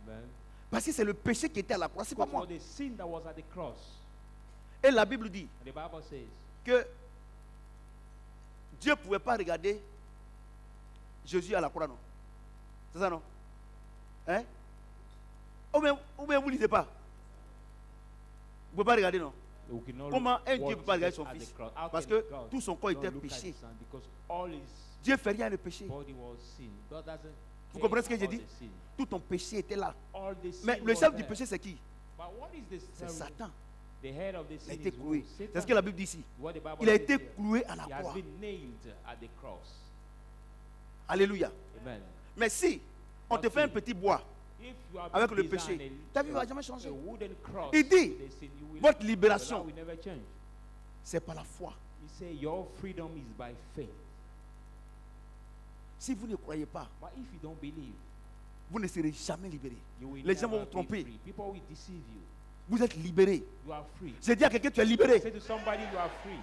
Amen. Parce que c'est le péché qui était à la croix, c'est pas Because moi. for the sin that was at the cross. Et la Bible dit And the Bible says que Dieu ne pouvait pas regarder Jésus à la croix, non? C'est ça, non? Hein? Ou bien vous ne lisez pas? Vous ne pouvez pas regarder, non? we cannot Comment un look Dieu what peut pas regarder Jesus son at the fils? cross. How Parce can que God tout son corps not était look at péché. his son? Because all his Dieu fait rien le péché. body was sin. God doesn't Vous care comprenez ce que j'ai about dit? the sin. Tout ton péché était là. All the sin Mais le was chef du there. péché, c'est qui? But what is the C'est sin? Satan. The head of the Il a sin été is who? cloué. Satan. C'est ce que la Bible dit ici. What the Bible Il a says été here. cloué à la He has croix. been nailed at the cross. Alléluia. Amen. Mais si on te fait un petit bois If you have avec le been designed péché, ta vie ne va jamais changer. a wooden cross Il dit, with the sin, you will, votre your libération, life will never change. c'est par la foi. He say your freedom is by faith. Si vous ne croyez pas, But if you don't believe, vous ne serez jamais libéré. you will Les gens never vont vous be tromper. free. People will deceive you. Vous êtes libéré. You are free. J'ai dit à quelqu'un, tu es libéré. Say to somebody you are free.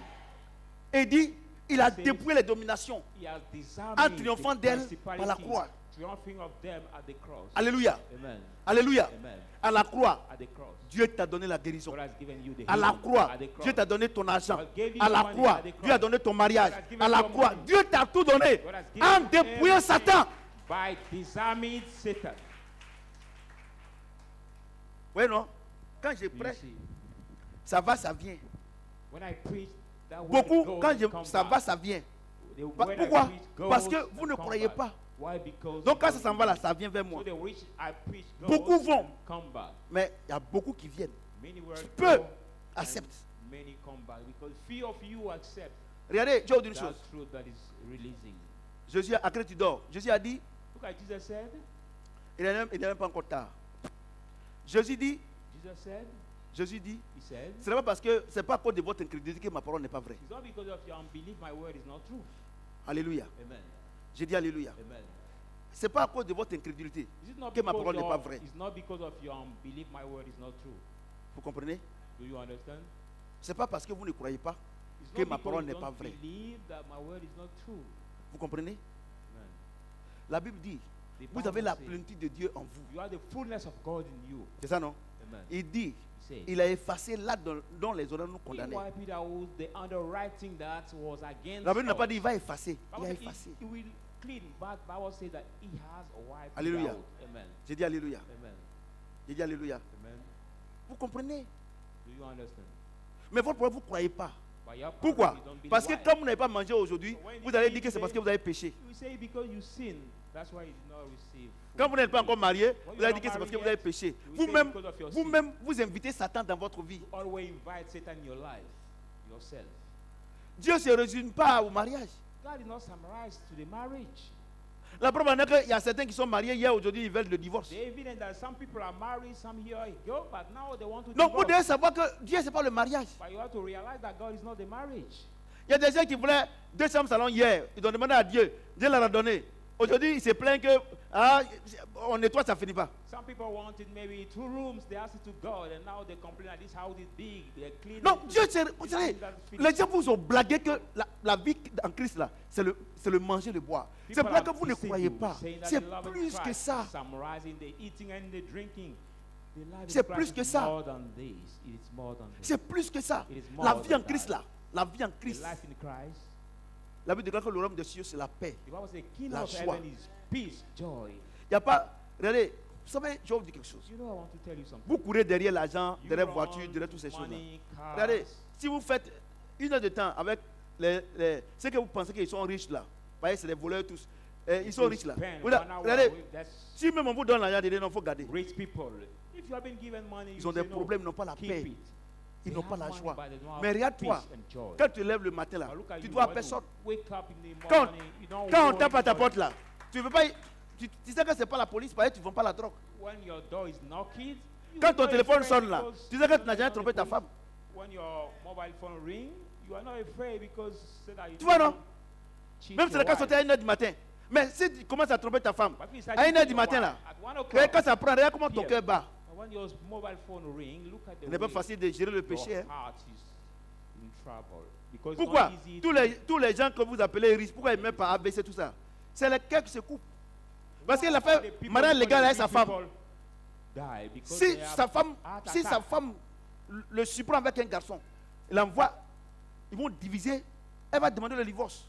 Et il dit, il a dépouillé les dominations He has disarmed en the triomphant d'elles par la principalities, croix. triumphing of them at the cross. Alléluia. Amen. Alléluia. Amen. À la croix, At the cross. Dieu t'a donné la guérison. God has given you the À la healing. croix, At the cross. Dieu t'a donné ton argent. God gave you À your la money croix, at the cross. Dieu a donné ton mariage. God has given À la you your croix, money. Dieu t'a tout donné God has given en you dépouillant everything Satan. by disarming Satan. Oui, non? Quand je You prêche, see, ça va, ça vient. when I preach, that word Beaucoup, goes quand and comes ça back. va, ça vient. The Pa- word I pourquoi? preach goes Parce que and vous ne comes croyez back. pas. Why? Because Donc quand you ça don't s'en va là, believe. ça vient vers moi. So the which I preach goes Beaucoup vont. and come back. Mais il y a beaucoup qui viennent. Many words Peu go acceptent. and many come back because few of you accept Regardez, Dieu a dit une that chose. truth that is releasing. Jésus, après tu dors, Jésus a dit, Look at Jesus said. il n'est même pas encore tard. Jésus dit, He said, ce n'est pas parce que, c'est pas à cause de votre incrédulité que ma parole n'est pas vraie. it's not because of your unbelief my word is not true. Alléluia. Amen. J'ai dit Alléluia. Amen. C'est pas à cause de votre incrédulité Is it not que ma because parole n'est pas of, vraie. it's not because of your unbelief my word is not true. Vous comprenez? Do you understand? C'est pas parce que vous ne croyez pas It's que not ma because parole you n'est don't pas vraie. believe that my word is not true. Vous comprenez? Amen. La Bible dit, The vous Bible avez la says, plénitude de Dieu en vous. you are the fullness of God in you. C'est ça, non? Amen. Il dit, He said, il a effacé là dont les honneurs nous he condamnaient. wiped out the underwriting that was against La Bible n'a pas us. dit, il va effacer. Il Bible a said effacé. he will clean, but Bible says that he has wiped Alléluia. it out. Amen. J'ai dit Alléluia. Amen. J'ai dit Alléluia. Amen. Vous comprenez? Do you understand? Mais votre problème, vous ne croyez pas. But your problem, Pourquoi? you don't believe. Parce que Why? comme vous n'avez pas mangé aujourd'hui, When vous you allez eat dire que c'est parce que today, vous avez péché. You say because you sin, that's why you did not receive. Quand vous n'êtes pas encore marié, When vous you allez are dire que c'est not parce que vous married avez péché. yet, you say Vous-même, because of your vous-même, vous invitez Satan dans votre vie. You always invite Satan in your life, yourself. Dieu ne se résume pas au mariage. God did not summarize to the marriage. La preuve en est qu'il y a certains qui sont mariés hier, aujourd'hui, ils veulent le divorce. The evidence that some people are married, some here go, but now they want to Donc vous divorce. devez savoir que Dieu, ce n'est pas le mariage. But you have to realize that God is not the marriage. Il y a des gens qui voulaient 200 salons hier. Ils ont demandé à Dieu. Dieu leur a donné. Aujourd'hui, ils se plaignent que on nettoie, ça ne finit pas. Some people wanted maybe 2 rooms, they asked it to God, and now they complain that this house is big, they're clean. Non, Dieu, vous savez, les gens vous ont blagué que la vie en Christ, là, c'est le manger, le boire. C'est pour ça que vous ne croyez pas. C'est plus que ça. Summarizing the eating and the drinking. The life in C'est Christ plus que is ça. more than this. It is more than this. C'est plus que ça. It is more La vie en than Christ, that. là, la vie en The Christ. life in Christ. La Bible déclare que le royaume des cieux, c'est la paix. The Bible says, King La of joie. heaven is peace, joy. Il n'y a pas. Regardez, vous savez, je vais vous dire quelque chose. You know, I want to tell you something. Vous courez derrière l'argent, You derrière run voiture, derrière toutes ces choses-là. money, cars. Regardez, si vous faites 1 heure de temps avec ceux que vous pensez qu'ils sont riches là, vous voyez, c'est les voleurs tous. Ils sont You riches là. spend Voilà, 1 hour regardez, with- that's si même on vous donne l'argent, il faut garder. rich people. If you have been given money, Ils you ont des say, no, problèmes, ils n'ont pas la keep paix. it. Ils They n'ont pas have la money, joie. but they don't have Mais regarde-toi, peace and joy. quand tu lèves le matin là, But look at tu you, dois à when personne. you wake up in the Quand, morning, you don't quand on worry tape à ta about- porte là, tu veux pas, tu sais que c'est pas la police, parce que tu ne vends pas la drogue. When your door is knocking, you Quand are ton not téléphone afraid sonne là, because tu sais que you tu n'as know jamais it's trompé not ta the femme. police. When your mobile phone ring, you are not afraid because say that you Tu vois, non? cheat Même si your le cas wife. sautait à 1 heure du matin, Mais si tu commences à tromper ta femme, But if you start à 1h cheating du your matin, wife là, at 1 regarde o'clock, quand ça prend, regarde comment ton PM, cœur bat. when your mobile phone ring, look at the Ce n'est pas way facile de gérer le péché. your Hein. heart is in trouble. Because it's Pourquoi not easy tous les gens que vous appelez riches, pourquoi ils ne mettent pas ABC tout ça? C'est les cœurs qui se coupent. Parce qu'il a fait mariage légal avec sa femme. Si sa femme le surprend avec un garçon, il l'envoie, ils vont diviser, elle va demander le divorce.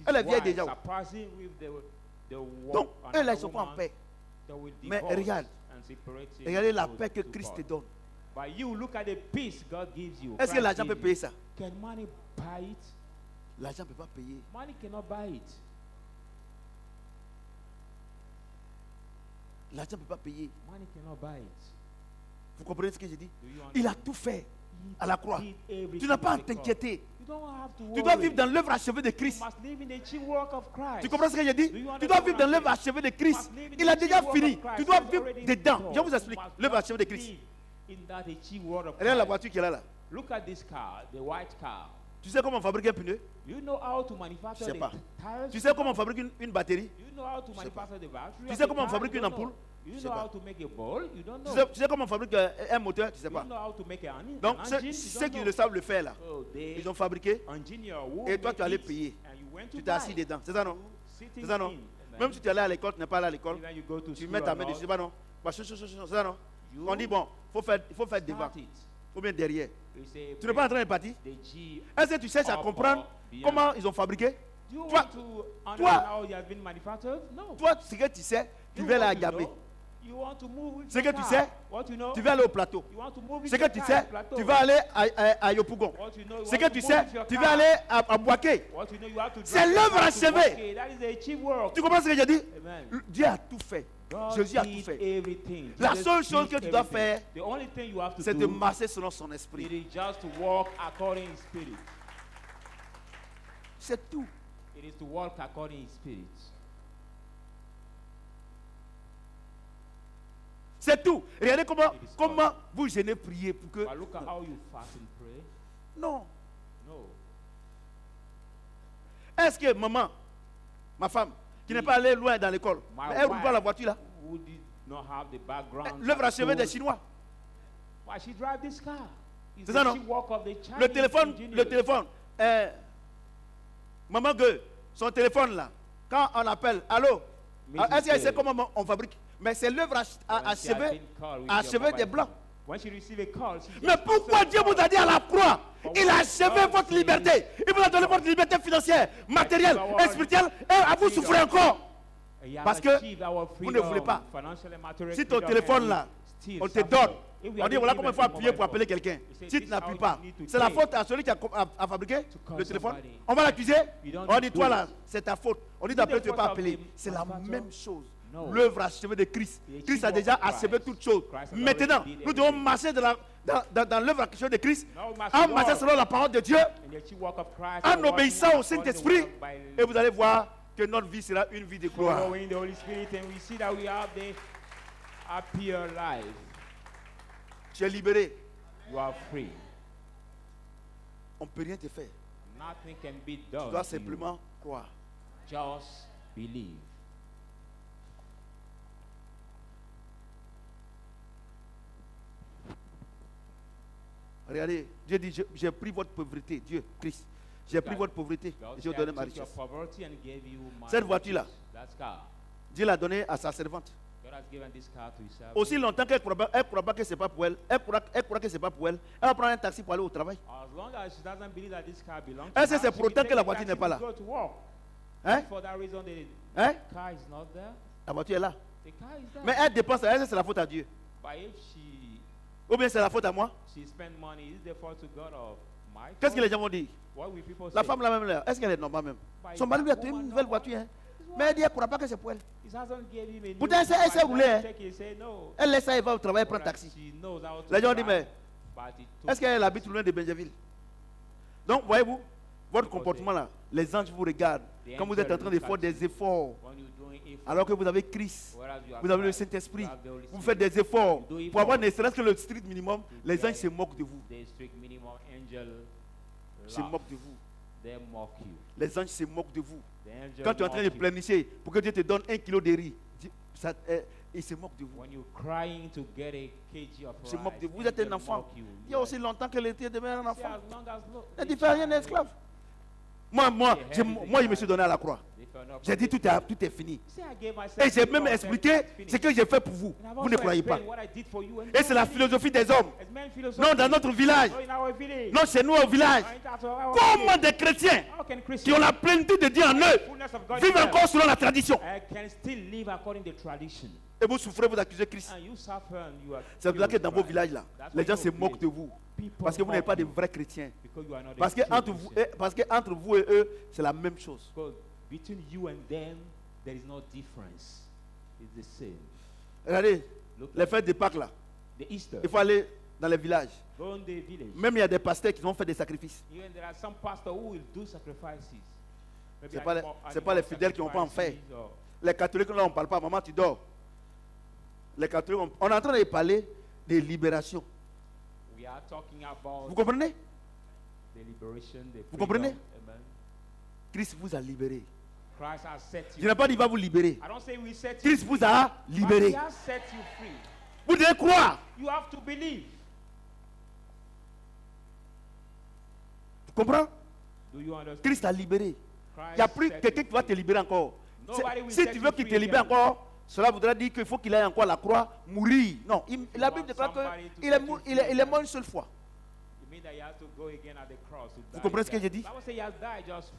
Elle est vieille déjà. Donc, eux là, ils sont pas en paix. Mais regarde, regardez la paix que Christ te donne. Est-ce que l'argent peut payer ça? Can money buy it? L'argent ne peut pas payer. Money cannot buy it. L'argent ne peut pas payer. Money cannot buy it. Vous comprenez ce que j'ai dit? Do you Il a understand? tout fait He à la croix. did everything Tu n'as pas à at the cross. t'inquiéter. You don't have to Tu dois worry. vivre dans l'œuvre achevée de You Christ. must live in the chief work of Christ. Tu comprends ce que j'ai dit? Do you Tu understand dois vivre what dans I'm l'œuvre saying? achevée de You Christ. must live in Il a the déjà chief work fini. of Christ. Tu dois It's vivre already dedans. done. Je vous explique. You must L'œuvre just achevée de Christ. live in that chief work of Regarde la Christ. voiture qui est là. Look at this car, the white car. Tu sais comment on fabrique un pneu? You know how to manufacture Je sais the pas. tires? Tu sais comment on fabrique une batterie? You know how to Je sais pas. manufacture the battery? Tu of sais the comment on car? fabrique You une don't know. ampoule? You Je sais know pas. how to make a ball? You don't know. Tu sais comment on fabrique un moteur? Tu sais You pas. know how to make an Donc, engine? You ceux don't qui know. le savent le faire là, So they ils ont fabriqué engineer who et toi make tu allais it, payer. and you went to Tu t'es assis buy. dedans. C'est ça non? Sitting C'est ça non? in. And Même si tu es allé à l'école, tu n'es pas allé à l'école, when you go to tu school mets ta or main not, dessus. C'est pas non? Bah, c'est ça non? you On dit bon, il faut faire devant, start it. ou bien derrière. You say, Tu n'es pas en train de partir? the G Est-ce que tu cherches à up comprendre or beyond. comment ils ont fabriqué? Do you Toi- want to understand how it has been manufactured? No. Toi, ce que tu sais, tu You veux aller want à to Gambé. know? You want to move with Ce your que tu car. sais, What you know? tu veux aller au plateau. You want to move with Ce que your tu car sais, to plateau. tu vas aller à Yopougon. What you know, you Ce want que to tu move sais, with your tu car. vas aller à Boaké. What you know, you have to C'est drive l'œuvre your car to achevée. Boaké. That is the chief work. Tu comprends ce que j'ai dit? Amen. Dieu a tout fait. God Jésus a tout did fait. everything. La Jesus seule chose did que tu dois everything. faire, The only thing you have to c'est de do, marcher selon son it esprit. is just to walk according to His Spirit. C'est tout. It is to walk according to His Spirit. C'est tout. Regardez comment vous gênez prier pour que... But look at how you fast and pray. Non. No. Est-ce que maman, ma femme, qui n'est pas allée loin dans l'école, My elle ne roule pas la wife voiture là? who did not have the background. L'œuvre achevée des school, Chinois. why she drive this car? It's C'est the ça, non? chief work of the Chinese Le téléphone, engineers. maman Gueux, son téléphone là, quand on appelle, allô, Mrs. est-ce qu'elle sait Gueux. comment on fabrique? Mais c'est l'œuvre When she has achevée, been called with achevée your des mobile Blancs. phone. When she receive a call, she Mais just pourquoi answers Dieu the vous call. a dit à la croix, il a achevé God votre said- liberté, il vous a donné votre liberté financière, matérielle et spirituelle, et à vous souffrez encore. And you have Parce que achieved our vous ne voulez freedom, pas. financial and material Si ton freedom, téléphone and là, still on te suffer. donne, If we on are dit voilà given comment il faut the appuyer pour mobile appeler phone, quelqu'un. we say, Si this tu is n'appuies how pas, you need to c'est la pray faute à celui qui a fabriqué call le téléphone. somebody. On va l'accuser. You don't On need dit to toi do là, it. c'est ta faute. On dit Is it d'appeler, the tu ne peux pas fault of appeler. the C'est la manufacturer? même chose. No. L'œuvre achevée de Christ. The Christ a achievement déjà of Christ. achevé toutes choses. Christ has Maintenant, already did nous devons everything. marcher dans l'œuvre achevée de Christ, Now we must en marchant walk selon la parole de Dieu, in the chief work of Christ, en and walking obéissant au according to the Saint-Esprit. will by Et vous allez voir que notre vie sera une vie de gloire. following the Holy Spirit, and we see that we have the happier life. Tu es libéré. You are free. On ne peut rien te faire. Nothing can be Tu done. dois to simplement croire. you. Just believe. Regardez, Dieu dit, j'ai pris votre pauvreté, Dieu, Christ. J'ai pris God- votre pauvreté God et je vous said, donne ma "I took your richesse. poverty and gave you my Cette voiture-là. riches." That's car. Dieu l'a donné à sa servante. God has given this car to his servant. Aussi longtemps qu'elle ne croit pas que ce n'est pas pour elle, elle croit que ce n'est pas pour elle, elle va prendre un taxi pour aller au travail. As long as she doesn't believe that this car belongs to Est-ce que her, c'est she pour will autant take que la the voiture taxi n'est pas to là? go to work. Hein? For that reason, the Hein? car is not there. La voiture est là. The car is there. Mais elle dépense, est-ce que c'est la faute à Dieu? But if she Ou bien c'est la faute à moi? spend money, is the fault to God or my Qu'est-ce que fault? les gens vont dire? What will people La say? femme là même, là, est-ce qu'elle est normale même? But Son is mari lui a that donné une woman nouvelle normal? voiture. Hein? Is Mais elle dit, why elle ne croit pas que c'est pour elle. his husband gave him a new Pourtant, elle sait car, rouler, hein. take it, say no. Elle laisse ça, elle va au travail, elle prend But taxi. she knows how to Les gens disent, drive, mais but it took est-ce qu'elle habite loin de Benjaville? Donc, voyez-vous, votre comportement là, les anges vous regardent quand vous êtes en train de faire des efforts, when you're doing it, alors que vous avez Christ, whereas you have vous avez le Christ, Saint-Esprit, you have the Holy vous Spirit, faites des efforts You do it pour avoir for- ne serait-ce que le strict minimum, les get anges se moquent de vous. the strict minimum angel Se laugh. moquent de vous. They mock you. Les anges se moquent de vous. angel Quand tu es en train de mock you. planifier pour que Dieu te donne 1 kilo de riz, il se moque de vous. When you're crying to get a kg of Il se moque rice, de vous. Vous êtes un angel enfant. mock you. Il y a aussi longtemps que l'été demeure un See, enfant. as long as Ne dit pas rien, esclave. Moi, je me suis donné à la croix. J'ai dit tout est fini. Et j'ai même expliqué ce que j'ai fait pour vous. Vous ne croyez pas. Et c'est la philosophie des hommes. Non, dans notre village. Non, chez nous au village. Comment des chrétiens qui ont la plénitude de Dieu en eux vivent encore selon la tradition? Et vous souffrez, vous accusez Christ. C'est pour ça que dans vos villages là, les gens se moquent de vous. Parce que vous n'êtes pas de vrais chrétiens. Parce que entre vous et eux, c'est la même chose. Between you and them, there is no difference. It's the same. Regardez, Look les fêtes de Pâques là, The Easter. il faut aller dans les villages. Go in the village. Même il y a des pasteurs qui vont faire des sacrifices. Even there are some pastors who will do sacrifices. Maybe C'est pas les fidèles qui vont pas en faire. Les catholiques, là, on ne parle pas. Maman, tu dors. Les catholiques, on est en train de parler de libération. We are talking about Vous comprenez? the liberation, the Vous comprenez? freedom. Amen. Christ vous a libéré. Christ has set you. Je n'ai pas dit il va vous libérer. I don't say we set you Christ vous a but libéré. he has set you free. Vous devez croire. You have to believe. Tu comprends? Do you understand? Christ a libéré. Christ Il n'y a plus set quelqu'un you qui va free. te libérer encore. Nobody will Si set tu you veux qu'il te free libère again. encore, cela voudrait dire qu'il faut qu'il aille encore à la croix, mourir. Non, la Bible déclare qu'il est mort une seule fois. You mean that you have to go again at the cross to Vous die comprenez ce que there? j'ai dit? Bible say he has died just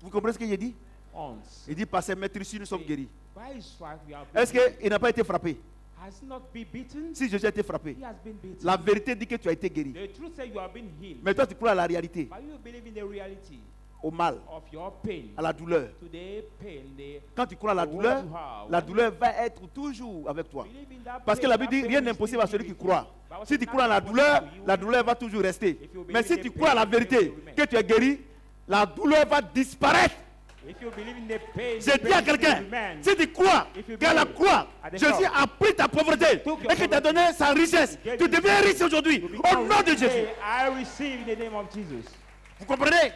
Vous comprenez ce que j'ai dit? once. Il dit, par ses maîtrises, nous sommes guéris. By his stripes we have been Est-ce qu'il n'a pas été frappé? Has he not been beaten? Si Jésus a été frappé, He has been beaten. la vérité dit que tu as été guéri. The truth says you have been healed. Mais toi, tu crois à la réalité, But you believe in the reality au mal, of your pain. à la douleur. To the pain, the Quand tu crois à la douleur va être toujours avec toi. believe in that Parce que pain, la Bible that dit pain rien will n'est impossible à still celui be qui with you. croit. Bible Si says tu crois à nothing la impossible, douleur va toujours rester. If you believe Mais in si the tu pain, crois à la the pain vérité, will remain. que tu es guéri, la douleur va disparaître. If you believe in the pain, J'ai the dit à pain will quelqu'un, remain. si tu crois If you qu'à la believe croix, at the Jésus cross, a pris ta pauvreté took your et qu'il t'a poverty, donné sa richesse, gave tu you deviens riche aujourd'hui. You Au become nom de rich Jésus. today. I receive in the name of Jesus. Vous comprenez?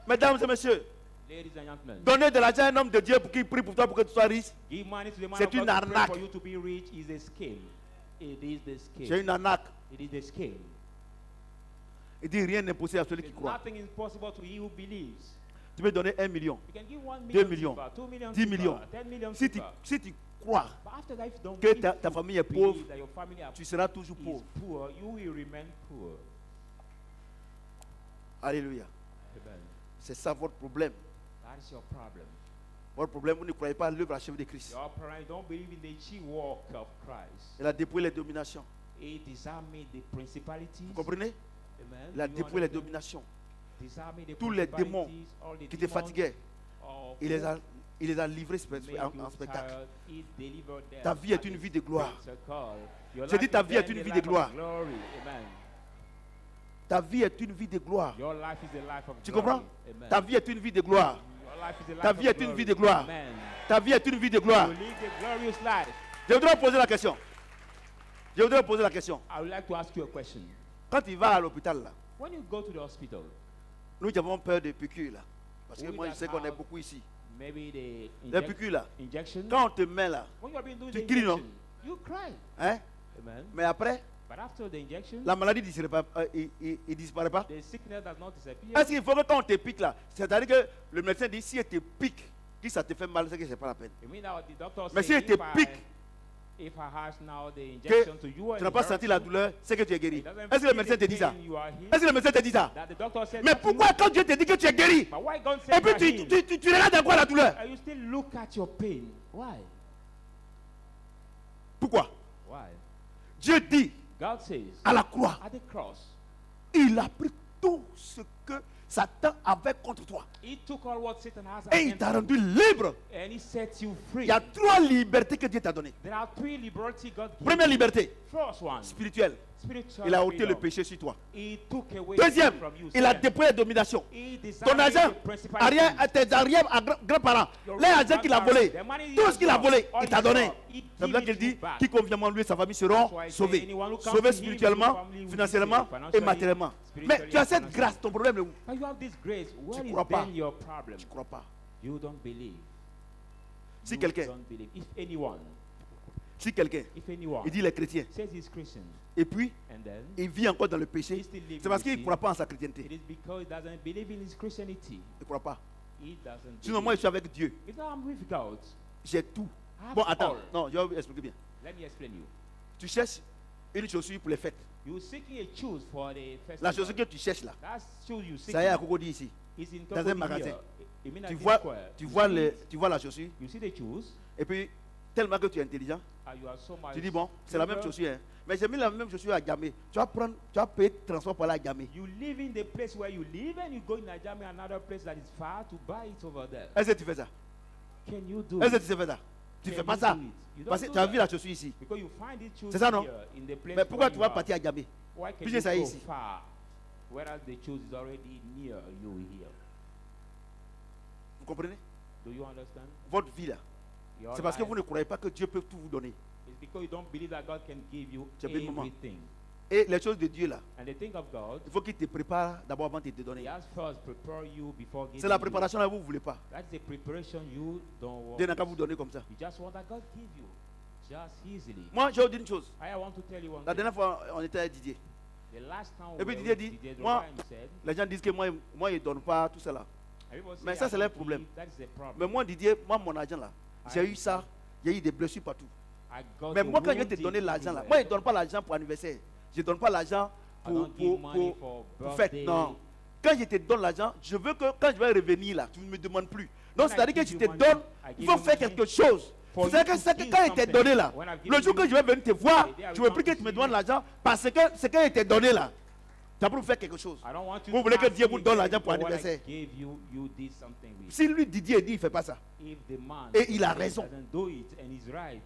Mesdames et messieurs, Ladies and gentlemen, donner de l'argent à un homme de Dieu pour qu'il prie pour toi pour que tu sois riche, give money to the man c'est of God une to pray arnaque. for you to be rich is a scam. It is the c'est scam. une arnaque. It is the scam. Il dit rien n'est possible à celui qui croit. Nothing is possible to he who believes. Tu peux donner 1 million. You can give 1 2 million, millions, silver, 2 million, 10 silver, millions. 10 million Si tu, silver. si tu crois But after that, if you don't que believe, ta famille est believe pauvre, that your family are tu seras toujours is pauvre. poor, you will remain poor. Alléluia. Amen. C'est ça votre problème. That is your problem. Votre problème, vous ne croyez pas à l'œuvre achevée de Christ. Your parents don't believe in the chief work of Christ. Il a dépouillé les dominations. He disarmed the principalities. Vous comprenez? Amen. Il a You dépouillé les understand? dominations. Disarmed the Tous les démons principalities, all the qui te demons fatiguaient. of Il les a livrés made you en spectacle. tired. He delivered them Ta vie est at une his vie de gloire. spectacle. Your J'ai dit life ta is vie est then une the vie de life of gloire. glory. Amen. Ta vie est une vie de gloire. Your life is a life of Tu glory. comprends? Amen. Ta vie est une vie de gloire. Your life is a Ta life vie of est une glory. vie de gloire. Amen. Ta vie est une vie de gloire. You live a glorious life. Je voudrais poser la question. Je voudrais poser la question. I would like to ask you a question. Quand tu vas à l'hôpital, là, When you go to the hospital, nous avons peur des piqûres. Là, parce que Oui, moi, je sais qu'on est d'accord. beaucoup ici. maybe the Les piqûres, là. injection. Quand on te met là, When you are being doing Tu the cries, non? injection, you cry. hein, Amen. mais après, But after the injection, la maladie ne disparaît pas. Il disparaît pas. the sickness does not disappear. Est-ce qu'il faut que quand on te pique là, c'est-à-dire que le médecin dit si elle te pique, si ça te fait mal, c'est que c'est pas la peine. You mean that the doctor Mais says si elle te pique, if I has now the que injection to you, tu n'as pas senti la douleur, c'est que tu es guéri. it doesn't Est-ce que le feel médecin the te dit ça? pain, you are healed. Est-ce que le médecin te dit ça? That the doctor said Mais that to pourquoi you. quand Dieu te dit que tu es guéri, But why God et said puis you are healed? tu regardes encore la douleur? And you still look at your pain. Why? Pourquoi? Why? Dieu dit God says à la croix, at the cross, il a pris tout ce que Satan avait contre toi. He took all what Satan has Et il against t'a you, rendu libre. and He set you free. Il y a 3 libertés que Dieu t'a données. There are 3 liberty God gave. Première liberté, First one, spirituelle. spiritual Il a ôté le freedom. péché sur toi. He took away Deuxième, sin from you. il a Second, dépouillé la domination. He Ton disarmed argent, the principalities. tes grands-parents, les argent qu'il a volé, tout ce qu'il a volé, il t'a donné. C'est pour ça qu'il dit, quiconque vient en lui et sa famille seront sauvés. Sauvés spirituellement, financièrement et matériellement. Mais tu as cette grâce, ton problème est où? But you have this grace. Where is crois pas. then your problem? Tu ne crois pas. You don't believe. Si You quelqu'un, don't believe. If anyone il dit les chrétiens, says he's Christian et puis and then il vit encore dans le he péché, still lives c'est parce in qu'il ne sin, croit pas en sa it chrétienté. is because he doesn't believe in his Christianity. Il ne croit pas. He doesn't Sinon, moi, je believe. suis avec Dieu. If I'm with God, J'ai tout. I have Bon, attends. all. Non, je vais vous expliquer bien. Let me explain you. Tu cherches une chaussure pour les fêtes. You're seeking a shoes for the festival. La chaussure que tu cherches là, That shoes you ça y est à seeking Cocody ici. is in dans un Tokyo magasin. here. You mean at Tu this vois, square. tu You vois, see it? tu vois la chaussure, You see the shoes, et puis tellement que tu es intelligent, and you are so much. tu dis bon, c'est la même clever. chaussure. Hein. Mais j'ai mis la même chaussure à Gamé. Tu vas payer le transport pour aller à Gamé. You live in the place where you live, and you go in Nigeria, another place that is far, to buy it over there. Est-ce que tu fais ça? Can you do Est-ce que it? tu sais faire ça? Tu Can fais pas you ça. do it? You don't Parce que do tu as that. vu la chaussure ici. Because you find it shoes C'est ça, non? here in the place Mais pourquoi where tu you vas are. partir à Gamé? Why can Puis you ça go ici. far, whereas the shoes is already near you here? Vous comprenez? Do you understand? Votre vie là, Your c'est parce que life vous ne croyez pas que Dieu peut tout vous donner. is because you don't believe that God can give you C'est bien le moment. everything. Et les choses de Dieu là, And the thing of God, il faut qu'il te prépare d'abord avant de te He donner. has first prepare you before giving C'est la you. préparation là, vous ne voulez pas. That's the preparation you don't want. Dieu n'a qu'à vous donner comme ça. You just want that God give you, just easily. Moi, je vais vous dire une chose. I want to tell you one La thing. dernière fois, on était avec Didier. The last time Et puis we Didier were dit, with Didier moi, Drogba, he said, Les gens disent que moi il ne donne pas tout cela. everybody Mais say, ça, I c'est leur don't problème. give, that is the problem. Mais moi, Didier, moi, mon argent là, j'ai eu ça, il y a eu des blessures partout. I got Mais the moi, quand je vais te wounded donner l'argent là, everywhere. moi, je ne donne pas l'argent pour anniversaire. Je ne donne pas l'argent I don't give money for fête. birthday. Non. Quand je te donne l'argent, je veux que quand je vais revenir là, tu ne me demandes plus. Donc, When I c'est-à-dire que give je you te money, donne, I il give faut you faire money quelque chose. for C'est-à-dire you que to quand give il t'est something. donné là, When I've le given jour you, que je vais venir te voir, the day I je will veux plus que come tu to me see donnes you. l'argent parce que c'est quand il t'est donné là. Tu as pour faire quelque chose. I don't want you Vous to voulez que ask Dieu me vous donne again l'argent pour for what I anniversaire. gave you, you did something with. Si lui, Didier, dit, il ne fait pas ça. If the man Et il a raison. doesn't do it and he's right,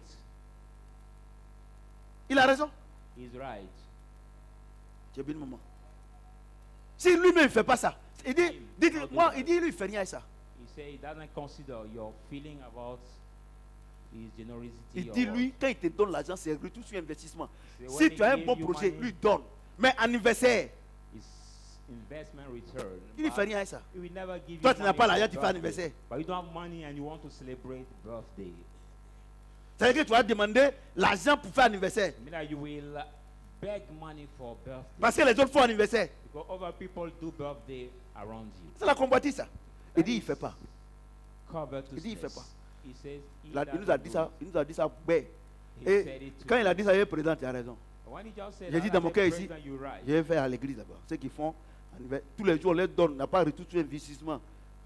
Il a raison. he's right. J'ai bien le moment. Si lui-même ne fait pas ça, il dit, moi, il dit, lui, il fait rien à ça. He say he doesn't consider your feeling about his generosity. Il or dit, what. lui, quand il te donne l'argent, c'est retour sur investissement. Say Si when tu he as un gave bon you projet, money, lui donne. Mais anniversaire, it's investment return. il ne But fait rien à ça. he will never give Toi, you tu n'as money pas for l'argent, tu fais birthday. anniversaire. But you don't have money and you want to celebrate birthday. C'est-à-dire que tu vas demander l'argent pour faire anniversaire. I mean that you will beg money for birthday. Parce que les autres font anniversaire. Because other people do birthday around you. C'est la convoitise, ça. Il dit, il ne fait pas. Cover to Il dit, il fait space. pas. He says, he Il nous a doesn't dit do ça. it. Il nous a dit ça. Ouais. He said Et it to quand il a me. dit ça, il est président, tu as raison. When he just said J'ai that, dit I dans mon said, cœur ici, President, you're right. je vais faire à l'église d'abord. Ceux qui font anniversaire, tous les jours, on leur donne. On n'a pas retour sur investissement.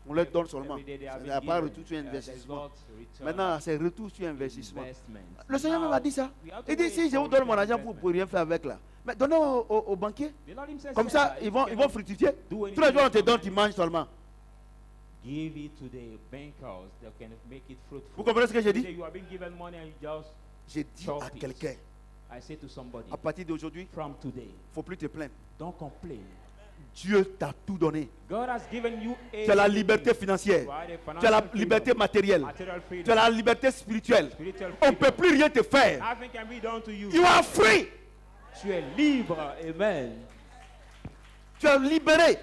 On leur donne seulement. Every day they Ça have n'a been pas given, retour sur there's investissement. not return Maintenant, c'est retour sur investissement. investment. Le Seigneur Now, même a dit ça. we have to Il dit, wait si je for vous donne mon return argent, vous ne investment. pouvez rien faire avec là. Mais donnez aux banquiers. The Lord himself Comme said ça, that ils if vont you cannot fructifier. do Tous anything les jours, on te with donne, your tu money, manges seulement. give it to the bankers that can make it fruitful. Vous comprenez ce que j'ai Today dit? you have been given money and you just J'ai dit chop à it. quelqu'un, I say to somebody, à partir d'aujourd'hui, from today, il ne faut plus te plaindre. don't complain. Dieu t'a tout donné. God has given you Tu as la liberté financière. Tu as la liberté matérielle. material freedom, Tu as la liberté spirituelle. spiritual On ne freedom. peut plus rien te faire. Nothing can be done to you. You are free. Tu es libre. Amen. Tu es libéré.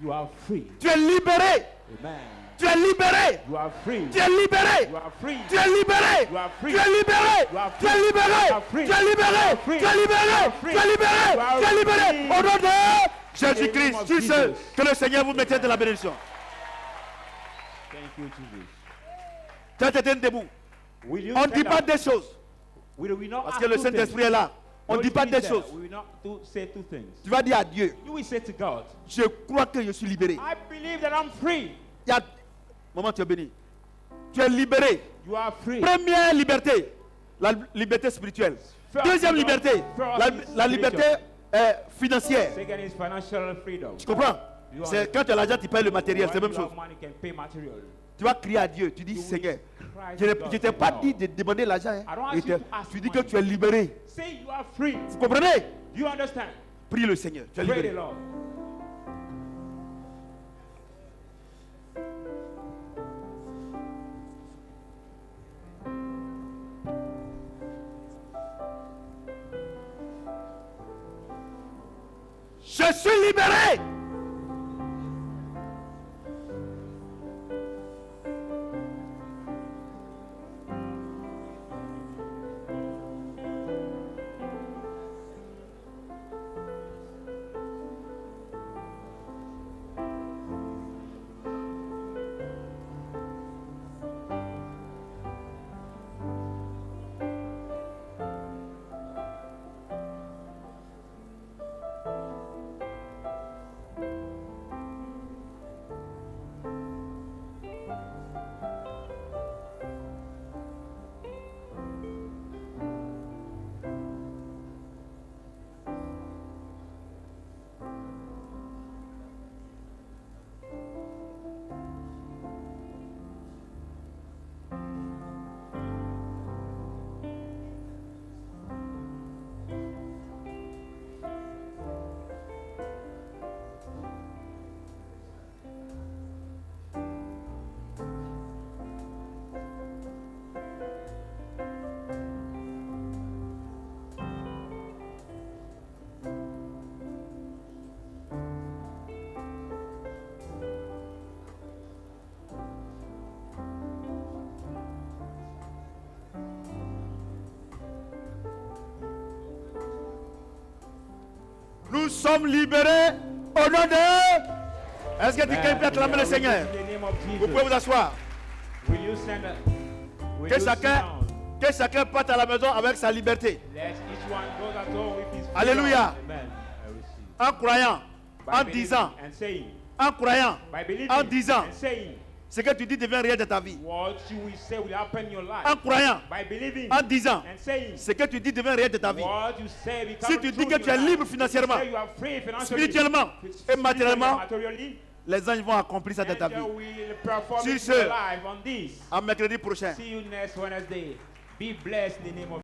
You are free. Tu es libéré. Amen. Tu es libéré. You are free. Tu es libéré. You are free. Tu es libéré. You are free. Tu es libéré. You are Tu es free. libéré. You are free. Tu es libéré. You are free. Tu es libéré. You are free. Tu es libéré. You are Tu es libéré. free. Au nom de name Jésus-Christ. of Tu sais Jesus. que le Seigneur vous mette de la bénédiction. Thank you, Jesus. Tu as été debout. Will you On ne stand dit pas up? des choses. Will we not Parce ask que le two Saint-Esprit things? est là. On ne Holy dit pas Spirit des is there. choses. We will not say two things. Tu vas dire à Dieu, You will say to God, je crois que je suis libéré. I believe that I'm free. Il y a... Maman, tu es béni. Tu es libéré. You are free. Première liberté, la liberté spirituelle. First, Deuxième freedom. liberté, First, la liberté financière. Second is financial freedom. Tu comprends? You C'est are- quand tu as l'argent, tu payes le matériel, c'est la When même you chose. have money, you can pay material. Tu vas crier à Dieu, tu dis You will Seigneur, cry je to ne God, t'ai pas Lord. dit de demander l'argent. Hein. I don't ask Et you to ask tu dis que money. tu es libéré. Say you are free. Vous comprenez? Do you understand? Prie le Seigneur, tu es Pray the libéré. Lord. Je suis libéré. Nous sommes libérés au nom de... Est-ce que quelqu'un peut acclamer le Seigneur? In the name of Vous pouvez Jesus. vous asseoir. Will you stand up? Will Que you sit chacun, down? que chacun parte à la maison avec sa liberté. Let each one go at home with his freedom. Alléluia. Amen. I receive. En croyant, By en believing disant, and saying, en croyant, by believing en disant, and saying, ce que tu dis devient réel de ta vie. what you will say will happen in your life. En croyant, By believing en disant, and saying, ce que tu dis devient réel de ta vie. what you say becomes Si tu true dis que in tu your es life. libre financièrement, Say you are free financially, spirituellement et matériellement, materially, les anges vont accomplir ça dans ta vie. angel will perform Sur in ce, your life on this. à mercredi prochain. See you next Wednesday. Be blessed in the name of